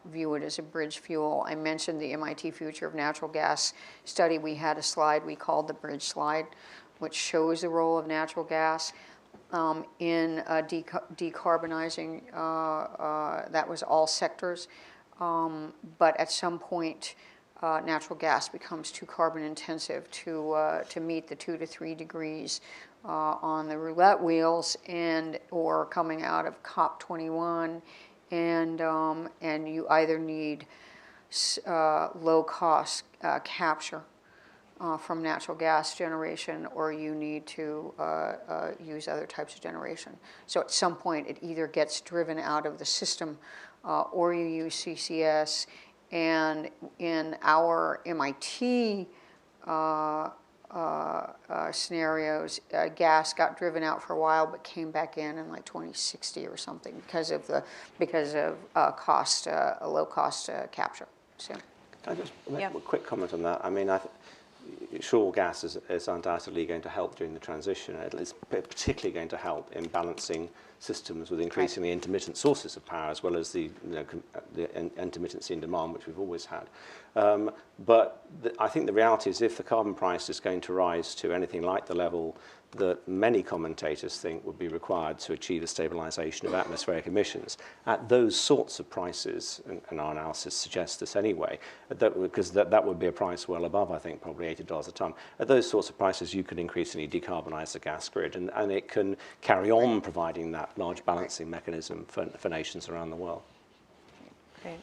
view it as a bridge fuel. I mentioned the MIT Future of Natural Gas study. We had a slide we called the bridge slide, which shows the role of natural gas in decarbonizing. That was all sectors. But at some point, natural gas becomes too carbon intensive to meet the 2 to 3 degrees on the roulette wheels or coming out of COP21, and you either need low cost capture from natural gas generation, or you need to use other types of generation. So at some point it either gets driven out of the system or you use CCS. And in our MIT scenarios, gas got driven out for a while, but came back in like 2060 or something because of cost, low cost capture. So, Can I just make Yeah. a quick comment on that? I mean, sure, gas is undoubtedly going to help during the transition. It's particularly going to help in balancing systems with increasingly intermittent sources of power, as well as the intermittency in demand, which we've always had. But I think the reality is, if the carbon price is going to rise to anything like the level that many commentators think would be required to achieve a stabilization of atmospheric emissions, at those sorts of prices, and our analysis suggests this anyway, because that would be a price well above, I think, probably $80 a tonne. At those sorts of prices, you can increasingly decarbonize the gas grid, and it can carry on providing that large balancing mechanism for nations around the world. Great.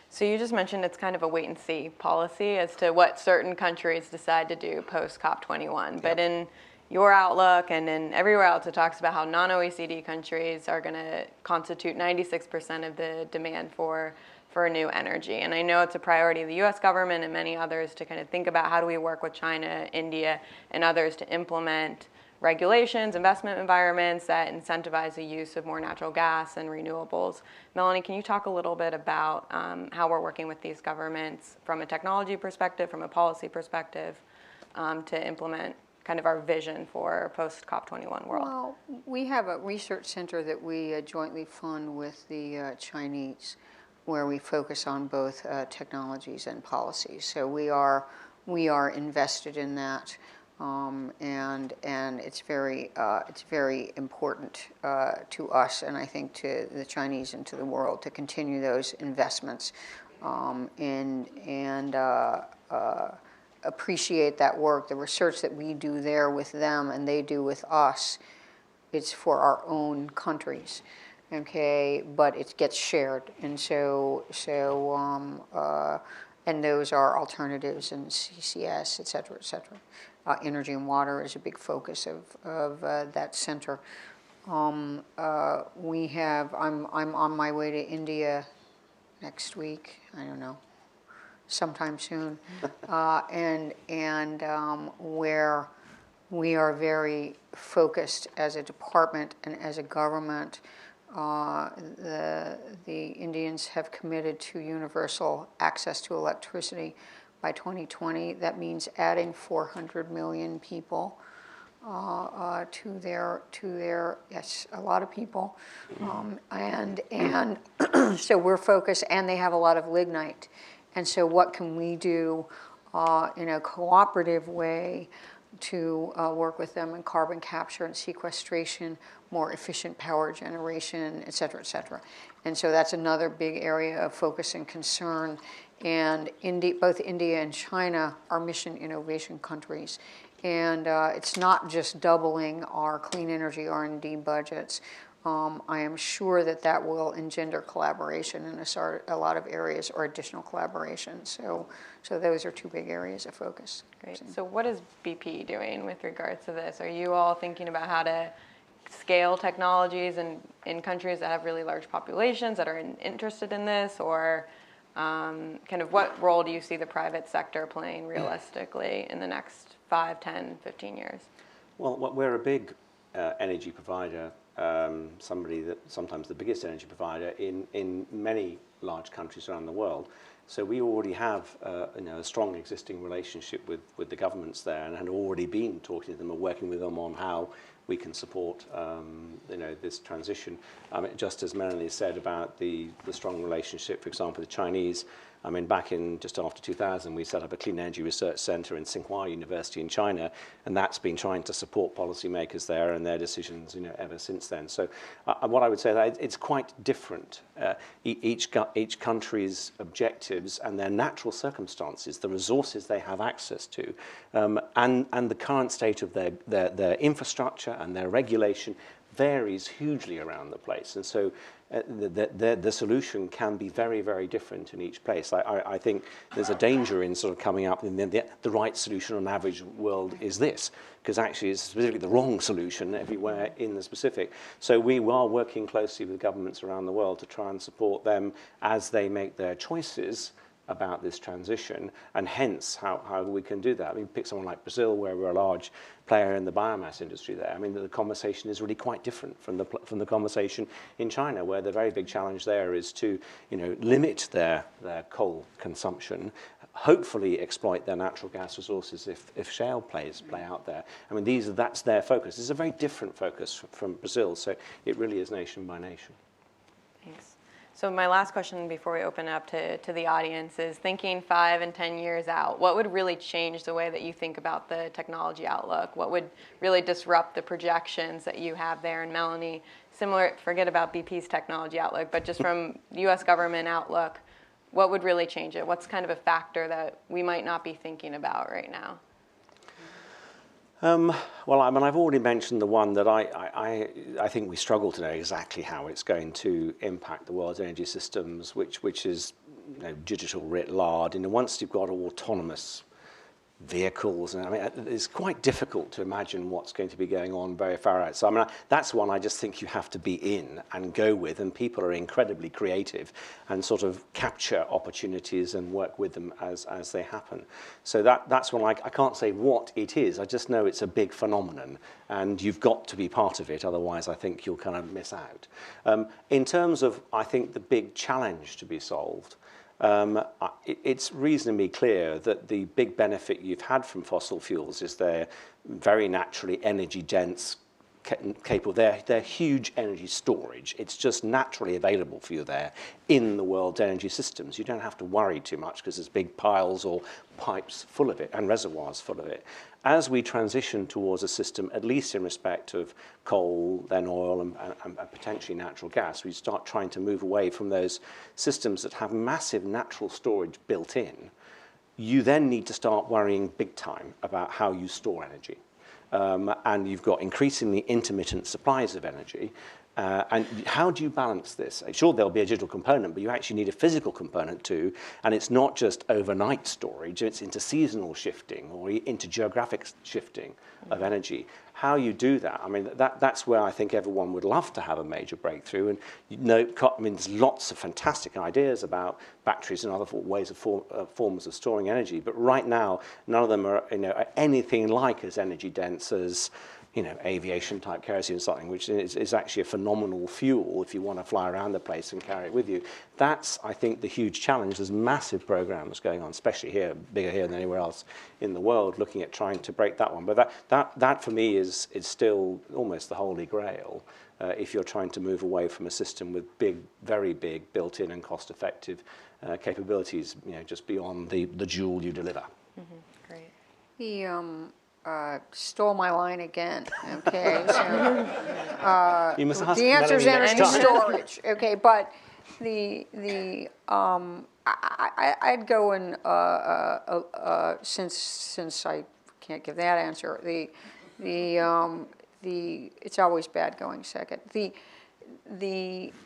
So you just mentioned it's kind of a wait-and-see policy as to what certain countries decide to do post-COP21. But in your outlook and in everywhere else, it talks about how non-OECD countries are going to constitute 96% of the demand for new energy. And I know it's a priority of the U.S. government and many others to kind of think about how do we work with China, India, and others to implement regulations, investment environments that incentivize the use of more natural gas and renewables. Melanie, can you talk a little bit about how we're working with these governments from a technology perspective, from a policy perspective, to implement kind of our vision for post-COP21 world? well, we have a research center that we jointly fund with the Chinese, where we focus on both technologies and policies. So we are invested in that. And it's very important to us, and I think to the Chinese and to the world, to continue those investments and appreciate that work. The research that we do there with them and they do with us, it's for our own countries, okay? But it gets shared, and and those are alternatives and CCS, et cetera, et cetera. Energy and water is a big focus of that center. I'm on my way to India next week. I don't know, sometime soon, where we are very focused as a department and as a government. The Indians have committed to universal access to electricity by 2020. That means adding 400 million people to their yes, a lot of people, and so we're focused, and they have a lot of lignite, and so what can we do in a cooperative way to work with them in carbon capture and sequestration, more efficient power generation, et cetera, et cetera. And so that's another big area of focus and concern. And both India and China are mission innovation countries. And it's not just doubling our clean energy R&D budgets. I am sure that will engender collaboration in a lot of areas, or additional collaboration. So those are two big areas of focus. Great. So what is BP doing with regards to this? Are you all thinking about how to scale technologies in countries that have really large populations that are interested in this, or kind of what role do you see the private sector playing realistically in the next 5, 10, 15 years? Well, we're a big energy provider, sometimes the biggest energy provider in many large countries around the world. So we already have a strong existing relationship with the governments there, and had already been talking to them and working with them on how we can support this transition. Just as Melanie said about the strong relationship, for example, with the Chinese. I mean, back in just after 2000, we set up a clean energy research center in Tsinghua University in China, and that's been trying to support policymakers there and their decisions, ever since then. So, what I would say that it's quite different. Each country's objectives and their natural circumstances, the resources they have access to, and the current state of their infrastructure and their regulation varies hugely around the place, and so the solution can be very, very different in each place. I think there's a danger in sort of coming up and the right solution on average world is this, because actually it's specifically the wrong solution everywhere in the specific. So we are working closely with governments around the world to try and support them as they make their choices about this transition, and hence how we can do that. I mean, pick someone like Brazil, where we're a large player in the biomass industry there. I mean, the conversation is really quite different from the conversation in China, where the very big challenge there is to, limit their coal consumption, hopefully exploit their natural gas resources if shale play out there. I mean, that's their focus. It's a very different focus from Brazil, so it really is nation by nation. Thanks. So my last question before we open up to the audience is, thinking 5 and 10 years out, what would really change the way that you think about the technology outlook? What would really disrupt the projections that you have there? And Melanie, similar, forget about BP's technology outlook, but just from the U.S. government outlook, what would really change it? What's kind of a factor that we might not be thinking about right now? Well, I mean, I've already mentioned the one that I think we struggle to know exactly how it's going to impact the world's energy systems, which is digital writ large. And once you've got autonomous vehicles, and I mean, it's quite difficult to imagine what's going to be going on very far out. So I mean, that's one I just think you have to be in and go with, and people are incredibly creative and sort of capture opportunities and work with them as they happen. So that's one I can't say what it is. I just know it's a big phenomenon, and you've got to be part of it. Otherwise, I think you'll kind of miss out. In terms of, I think, the big challenge to be solved, it's reasonably clear that the big benefit you've had from fossil fuels is they're very naturally energy dense, capable. They're huge energy storage. It's just naturally available for you there in the world's energy systems. You don't have to worry too much because there's big piles or pipes full of it and reservoirs full of it. As we transition towards a system, at least in respect of coal, then oil, and potentially natural gas, we start trying to move away from those systems that have massive natural storage built in. You then need to start worrying big time about how you store energy. And you've got increasingly intermittent supplies of energy. And how do you balance this? Sure, there'll be a digital component, but you actually need a physical component too. And it's not just overnight storage, it's interseasonal shifting or intergeographic shifting of energy. How you do that, I mean, that's where I think everyone would love to have a major breakthrough. And I mean, there's lots of fantastic ideas about batteries and other ways of forms of storing energy. But right now, none of them are anything like as energy dense as aviation type kerosene or something, which is actually a phenomenal fuel if you want to fly around the place and carry it with you. That's, I think, the huge challenge. There's massive programs going on, especially here, bigger here than anywhere else in the world, looking at trying to break that one. But that for me is still almost the holy grail if you're trying to move away from a system with big, very big, built-in and cost-effective capabilities, just beyond the joule you deliver. Mm-hmm. Great. He stole my line again. Okay, so You must ask the answer is Melanie energy next time. storage. Okay, but I'd go and since I can't give that answer, it's always bad going second.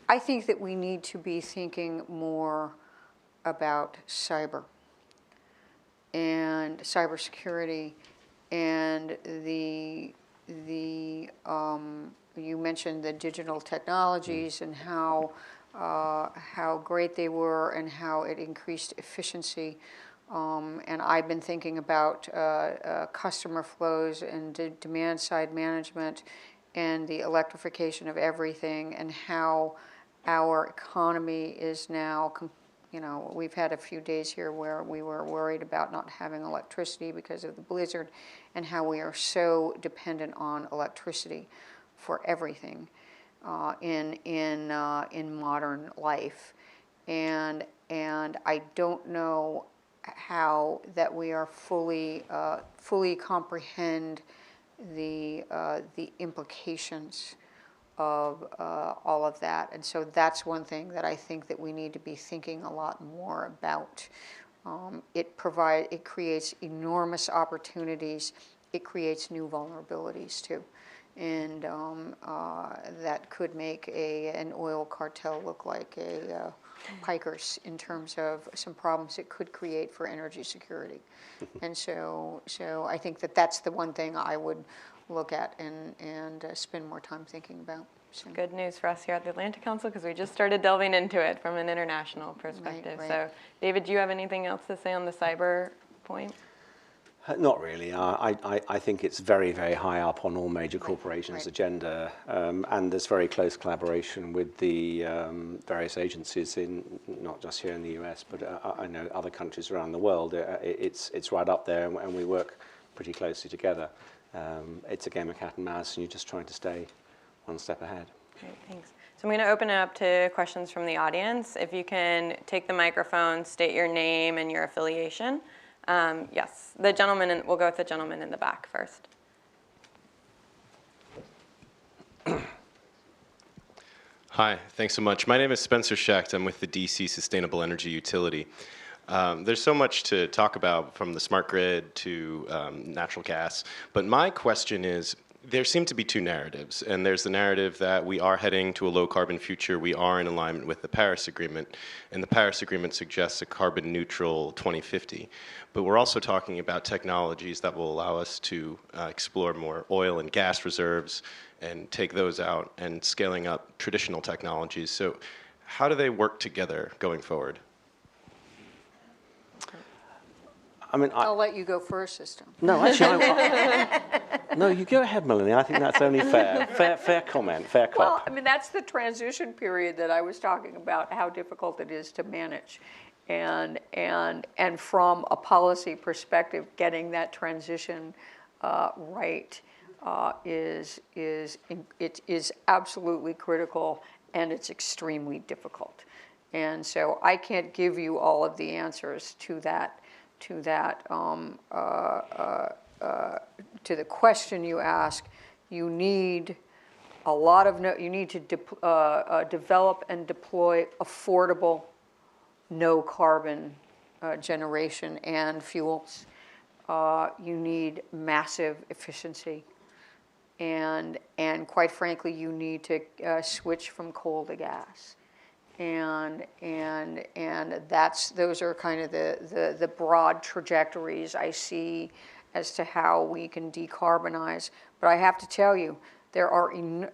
I think that we need to be thinking more about cyber and cybersecurity, and you mentioned the digital technologies and how great they were and how it increased efficiency. And I've been thinking about customer flows and demand side management and the electrification of everything, and how our economy is now, we've had a few days here where we were worried about not having electricity because of the blizzard, and how we are so dependent on electricity for everything in modern life. And I don't know how that we are fully comprehend the implications of all of that. And so that's one thing that I think that we need to be thinking a lot more about. It creates enormous opportunities. It creates new vulnerabilities too. And that could make an oil cartel look like a pikers in terms of some problems it could create for energy security. And so I think that that's the one thing I would look at and spend more time thinking about. Good news for us here at the Atlantic Council because we just started delving into it from an international perspective. Right. So, David, do you have anything else to say on the cyber point? Not really. I think it's very, very high up on all major corporations' right. agenda, and there's very close collaboration with the various agencies in not just here in the US, but I know other countries around the world. It's right up there, and we work pretty closely together. It's a game of cat and mouse, and you're just trying to stay one step ahead. Great, thanks. So I'm going to open it up to questions from the audience. If you can take the microphone, state your name and your affiliation. Yes, the gentleman, we'll go with the gentleman in the back first. Hi, thanks so much. My name is Spencer Schecht. I'm with the DC Sustainable Energy Utility. There's so much to talk about, from the smart grid to natural gas, but my question is, there seem to be two narratives, and there's the narrative that we are heading to a low-carbon future, we are in alignment with the Paris Agreement, and the Paris Agreement suggests a carbon-neutral 2050. But we're also talking about technologies that will allow us to explore more oil and gas reserves and take those out, and scaling up traditional technologies. So how do they work together going forward? I mean, I'll let you go first this time. no, actually, no, you go ahead, Melanie. I think that's only fair. Fair comment, fair cop. Well, I mean, that's the transition period that I was talking about, how difficult it is to manage. And from a policy perspective, getting that transition right is absolutely critical, and it's extremely difficult. And so I can't give you all of the answers to the question you ask. You need a lot of you need to develop and deploy affordable, no carbon generation and fuels. You need massive efficiency, and quite frankly, you need to switch from coal to gas. And those are kind of the broad trajectories I see as to how we can decarbonize. But I have to tell you, there are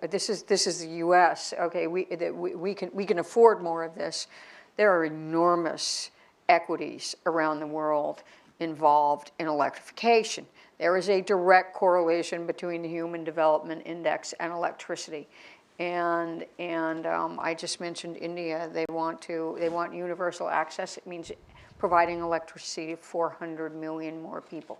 this is the U.S. Okay, we can afford more of this. There are enormous equities around the world involved in electrification. There is a direct correlation between the Human Development Index and electricity. And I just mentioned India. They want universal access. It means providing electricity to 400 million more people,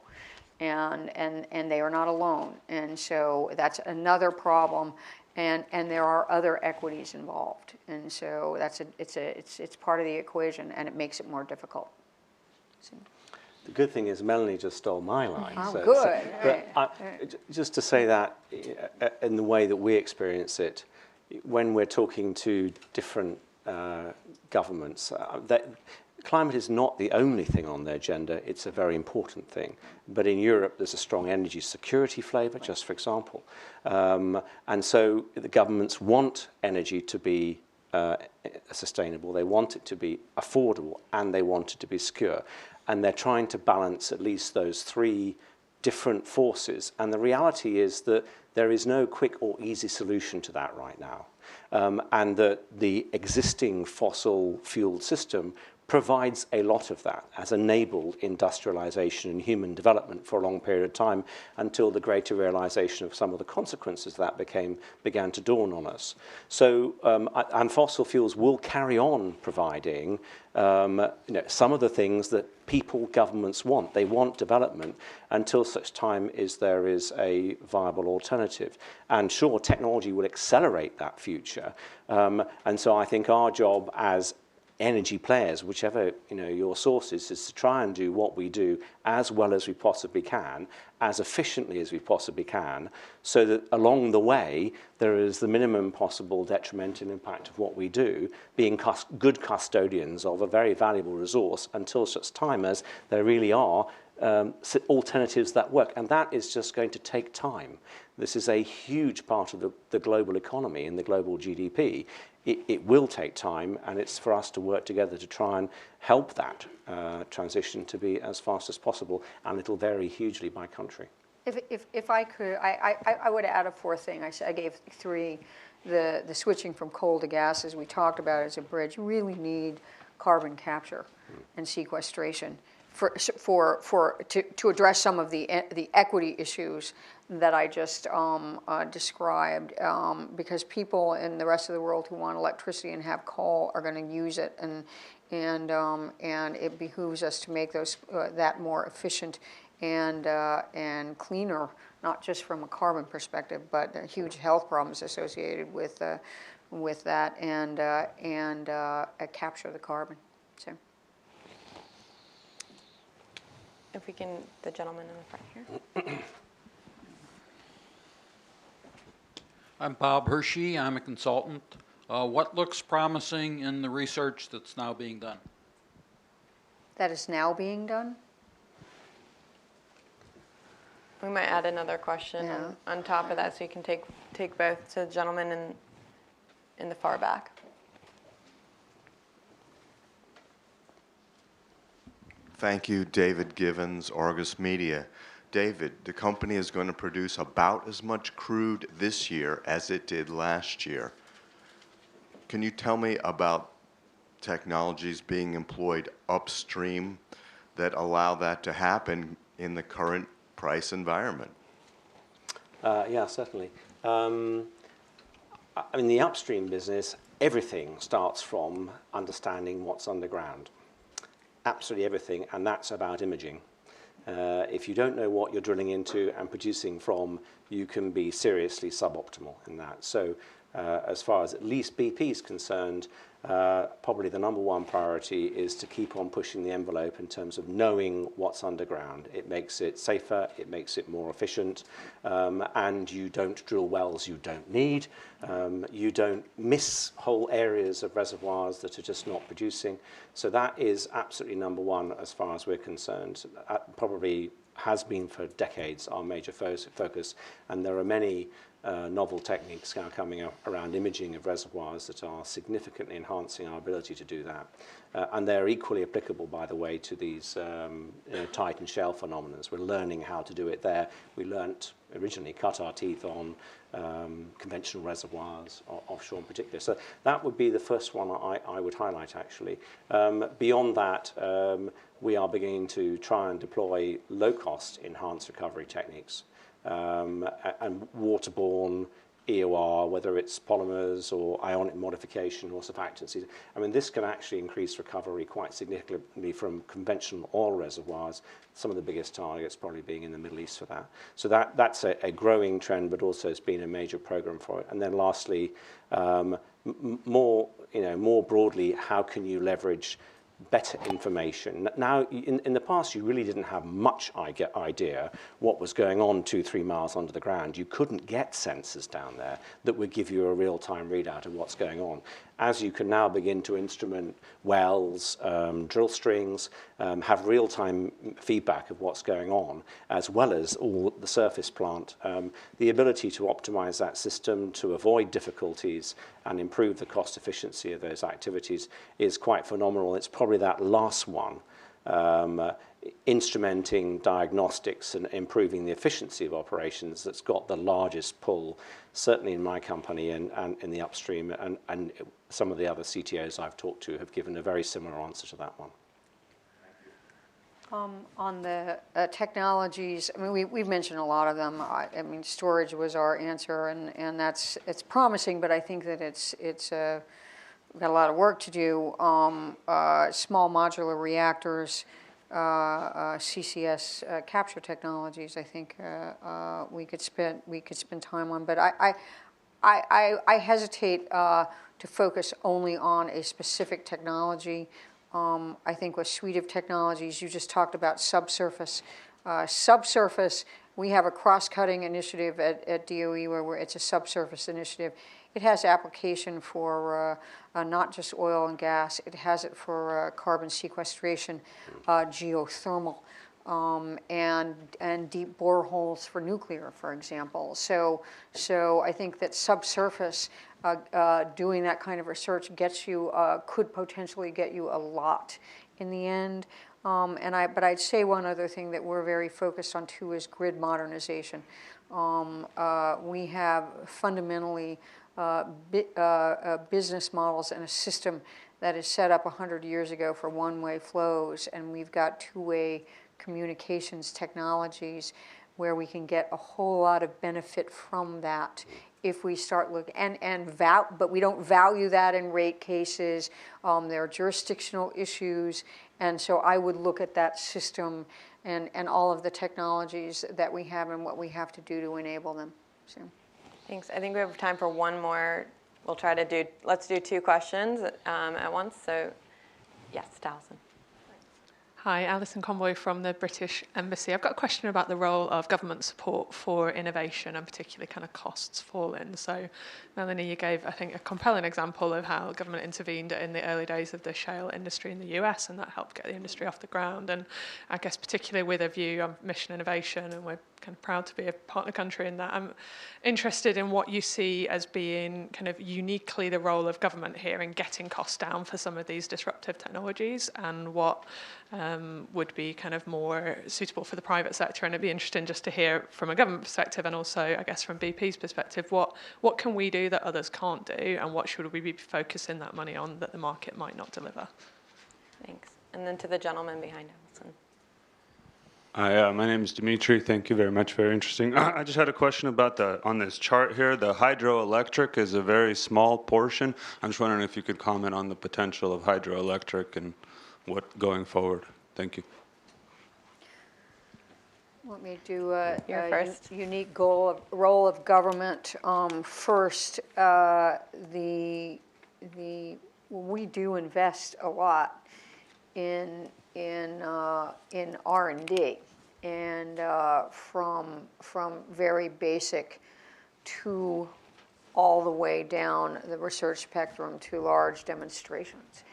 and they are not alone. And so that's another problem. And there are other equities involved. And so it's part of the equation, and it makes it more difficult. So. The good thing is Melanie just stole my line. Oh, good. But just to say that, in the way that we experience it, when we're talking to different governments, climate is not the only thing on their agenda. It's a very important thing. But in Europe, there's a strong energy security flavour, just for example. And so the governments want energy to be sustainable. They want it to be affordable, and they want it to be secure. And they're trying to balance at least those three different forces. And the reality is that there is no quick or easy solution to that right now. And that the existing fossil fueled system provides a lot of that, has enabled industrialization and human development for a long period of time, until the greater realization of some of the consequences that began to dawn on us. So, and fossil fuels will carry on providing some of the things that people, governments want. They want development until such time as there is a viable alternative. And sure, technology will accelerate that future. And so I think our job as energy players, whichever your source is to try and do what we do as well as we possibly can, as efficiently as we possibly can, so that along the way there is the minimum possible detrimental impact of what we do, being good custodians of a very valuable resource until such time as there really are alternatives that work. And that is just going to take time. This is a huge part of the global economy and the global GDP. It will take time, and it's for us to work together to try and help that transition to be as fast as possible, and it'll vary hugely by country. If I could, I would add a fourth thing. I gave three. The switching from coal to gas, as we talked about as a bridge, you really need carbon capture and sequestration to address some of the equity issues that I just described, because people in the rest of the world who want electricity and have coal are going to use it, and it behooves us to make those that more efficient and cleaner, not just from a carbon perspective, but huge health problems associated with that, and capture the carbon. So. If we can, the gentleman in the front here. I'm Bob Hershey. I'm a consultant. What looks promising in the research that's now being done? That is now being done? We might add another question on top of that, so you can take both. So the gentleman in the far back. Thank you, David Givens, Argus Media. David, the company is going to produce about as much crude this year as it did last year. Can you tell me about technologies being employed upstream that allow that to happen in the current price environment? Yeah, certainly. I mean, the upstream business, everything starts from understanding what's underground. Absolutely everything, and that's about imaging. If you don't know what you're drilling into and producing from, you can be seriously suboptimal in that. So as far as at least BP is concerned, probably the number one priority is to keep on pushing the envelope in terms of knowing what's underground. It makes it safer, it makes it more efficient, and you don't drill wells you don't need. You don't miss whole areas of reservoirs that are just not producing. So that is absolutely number one as far as we're concerned. Probably has been for decades our major focus, and there are many novel techniques now coming up around imaging of reservoirs that are significantly enhancing our ability to do that. And they're equally applicable, by the way, to these tight and shale phenomena. We're learning how to do it there. We learnt originally, cut our teeth on conventional reservoirs, offshore in particular. So that would be the first one I would highlight, actually. Beyond that, we are beginning to try and deploy low-cost enhanced recovery techniques. And waterborne EOR, whether it's polymers or ionic modification or surfactants. I mean, this can actually increase recovery quite significantly from conventional oil reservoirs, some of the biggest targets probably being in the Middle East for that. So that's a growing trend, but also it's been a major program for it. And then lastly, more broadly, how can you leverage better information? Now, in the past, you really didn't have much idea what was going on 2-3 miles under the ground. You couldn't get sensors down there that would give you a real-time readout of what's going on. As you can now begin to instrument wells, drill strings, have real-time feedback of what's going on, as well as all the surface plant, the ability to optimize that system to avoid difficulties and improve the cost efficiency of those activities is quite phenomenal. It's probably that last one, instrumenting diagnostics and improving the efficiency of operations, that's got the largest pull, certainly in my company and in the upstream, and some of the other CTOs I've talked to have given a very similar answer to that one. On the technologies, I mean, we've mentioned a lot of them. I mean, storage was our answer, and it's promising, but I think that it's we've got a lot of work to do. Small modular reactors, CCS capture technologies, I think we could spend time on, but I hesitate to focus only on a specific technology. I think a suite of technologies, you just talked about subsurface. Subsurface, we have a cross-cutting initiative at DOE where it's a subsurface initiative. It has application for not just oil and gas, it has it for carbon sequestration, geothermal. and deep boreholes for nuclear, for example. So I think that subsurface doing that kind of research gets you could potentially get you a lot in the end. But I'd say one other thing that we're very focused on too is grid modernization. We have fundamentally business models and a system that is set up 100 years ago for one-way flows, and we've got two-way communications technologies where we can get a whole lot of benefit from that if we start looking, but we don't value that in rate cases. There are jurisdictional issues, and so I would look at that system and all of the technologies that we have and what we have to do to enable them. So. Thanks. I think we have time for one more. We'll try to do, let's do 2 questions at once. So, yes, Alison. Hi, Alison Conboy from the British Embassy. I've got a question about the role of government support for innovation and particularly kind of costs falling. So, Melanie, you gave, I think, a compelling example of how government intervened in the early days of the shale industry in the US, and that helped get the industry off the ground. And I guess particularly with a view on mission innovation, and we're kind of proud to be a partner country in that. I'm interested in what you see as being kind of uniquely the role of government here in getting costs down for some of these disruptive technologies, and what would be kind of more suitable for the private sector. And it'd be interesting just to hear from a government perspective, and also, I guess, from BP's perspective, what can we do that others can't do, and what should we be focusing that money on that the market might not deliver? Thanks. And then to the gentleman behind Alison. Hi, my name is Dimitri. Thank you very much. Very interesting. I just had a question about on this chart here. The hydroelectric is a very small portion. I'm just wondering if you could comment on the potential of hydroelectric and what going forward. Thank you. Want me to do a unique role of government first? We do invest a lot in R&D, and from very basic to all the way down the research spectrum to large demonstrations.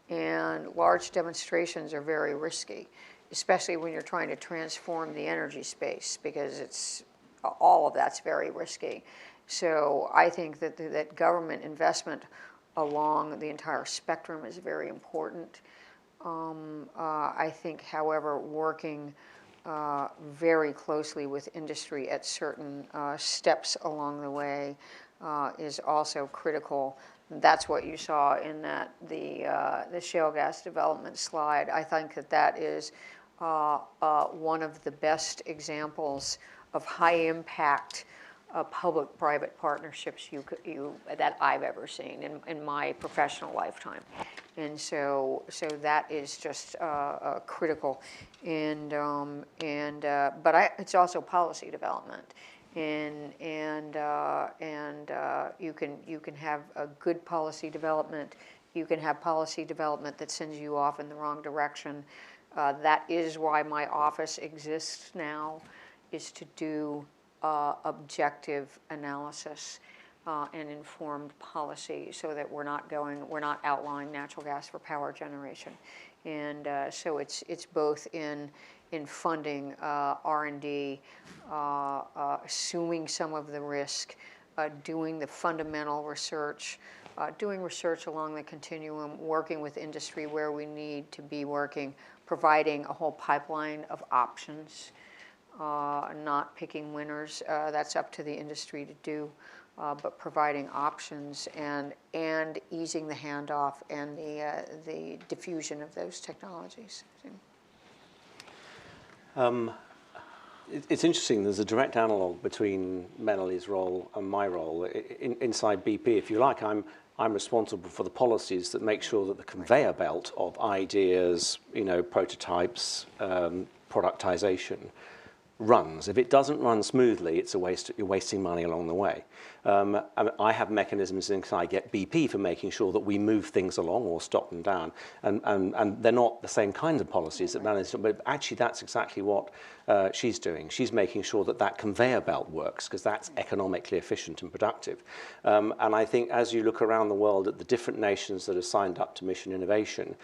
And large demonstrations are very risky, especially when you're trying to transform the energy space, because all of that's very risky. So I think that government investment along the entire spectrum is very important. I think, however, working very closely with industry at certain steps along the way is also critical. That's what you saw in the shale gas development slide. I think that is one of the best examples of high impact public-private partnerships that I've ever seen in my professional lifetime. And so that is just critical. But it's also policy development. And you can have a good policy development. You can have policy development that sends you off in the wrong direction. That is why my office exists now, is to do objective analysis and informed policy, so that we're not outlawing natural gas for power generation. And so it's both in funding R&D, assuming some of the risk, doing the fundamental research, doing research along the continuum, working with industry where we need to be working, providing a whole pipeline of options, not picking winners. That's up to the industry to do, but providing options and easing the handoff and the diffusion of those technologies. It's interesting, there's a direct analog between Melanie's role and my role. Inside BP, if you like, I'm responsible for the policies that make sure that the conveyor belt of ideas, prototypes, productization runs. If it doesn't run smoothly, it's a waste. You're wasting money along the way. I have mechanisms inside Get BP for making sure that we move things along or stop them down. And they're not the same kinds of policies that Melanie's doing, but actually that's exactly what she's doing. She's making sure that conveyor belt works, because that's economically efficient and productive. And I think as you look around the world at the different nations that are signed up to Mission Innovation,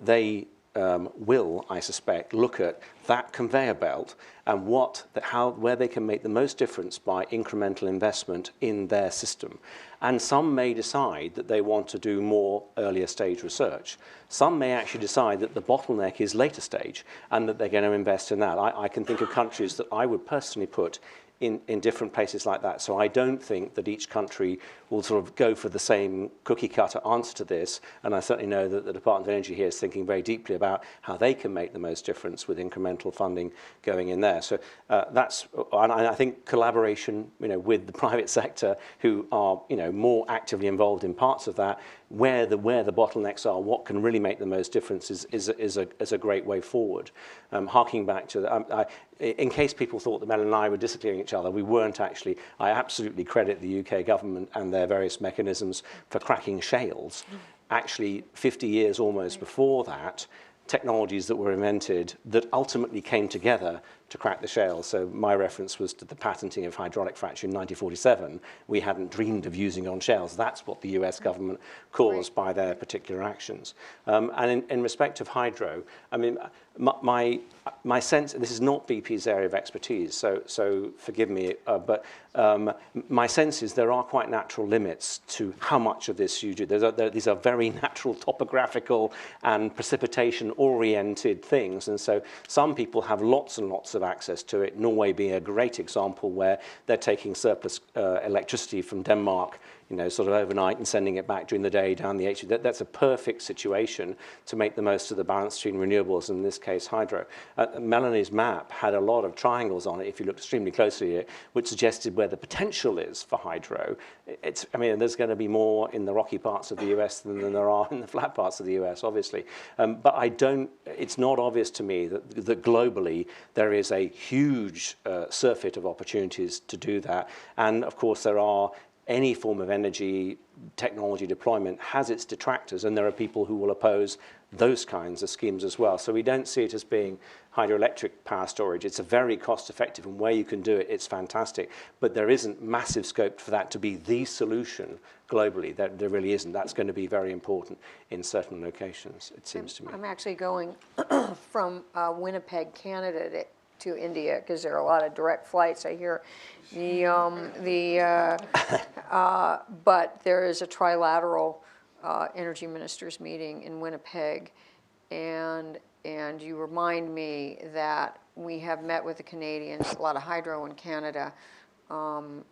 they will, I suspect, look at that conveyor belt and where they can make the most difference by incremental investment in their system. And some may decide that they want to do more earlier stage research. Some may actually decide that the bottleneck is later stage and that they're going to invest in that. I can think of countries that I would personally put in different places like that. So I don't think that each country will sort of go for the same cookie cutter answer to this. And I certainly know that the Department of Energy here is thinking very deeply about how they can make the most difference with incremental funding going in there. So and I think collaboration, with the private sector who are, more actively involved in parts of that, where the bottlenecks are, what can really make the most difference is a great way forward. Harking back to in case people thought that Mel and I were disciplining each other, we weren't actually. I absolutely credit the UK government and their various mechanisms for cracking shales. Actually, 50 years almost before that, technologies that were invented that ultimately came together to crack the shales. So my reference was to the patenting of hydraulic fracturing in 1947. We hadn't dreamed of using on shales. That's what the US government caused by their particular actions. And in respect of hydro, I mean, my sense, and this is not BP's area of expertise, so forgive me, but my sense is there are quite natural limits to how much of this you do. These are very natural topographical and precipitation-oriented things, and so some people have lots and lots of access to it, Norway being a great example where they're taking surplus electricity from Denmark, sort of overnight and sending it back during the day down the HV. That's a perfect situation to make the most of the balance between renewables, and in this case, hydro. Melanie's map had a lot of triangles on it, if you look extremely closely at it, which suggested where the potential is for hydro. There's going to be more in the rocky parts of the US than there are in the flat parts of the US, obviously. But it's not obvious to me that globally there is a huge surfeit of opportunities to do that. And of course, any form of energy technology deployment has its detractors, and there are people who will oppose those kinds of schemes as well. So we don't see it as being hydroelectric power storage. It's a very cost-effective, and where you can do it, it's fantastic. But there isn't massive scope for that to be the solution globally. There really isn't. That's going to be very important in certain locations, it seems to me. I'm actually going from Winnipeg, Canada to India, because there are a lot of direct flights. I hear but there is a trilateral energy ministers meeting in Winnipeg, and you remind me that we have met with the Canadians, a lot of hydro in Canada, and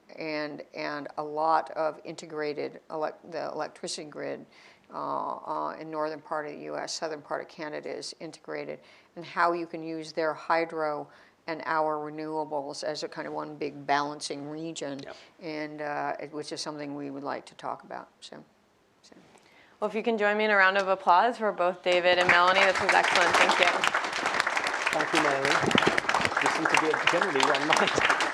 a lot of integrated the electricity grid in northern part of the U.S., southern part of Canada is integrated, and how you can use their hydro and our renewables as a kind of one big balancing region, yep. And which is something we would like to talk about. So. Well, if you can join me in a round of applause for both David and Melanie, this was excellent. Thank you. Thank you, Melanie. This seems to be a generally one night.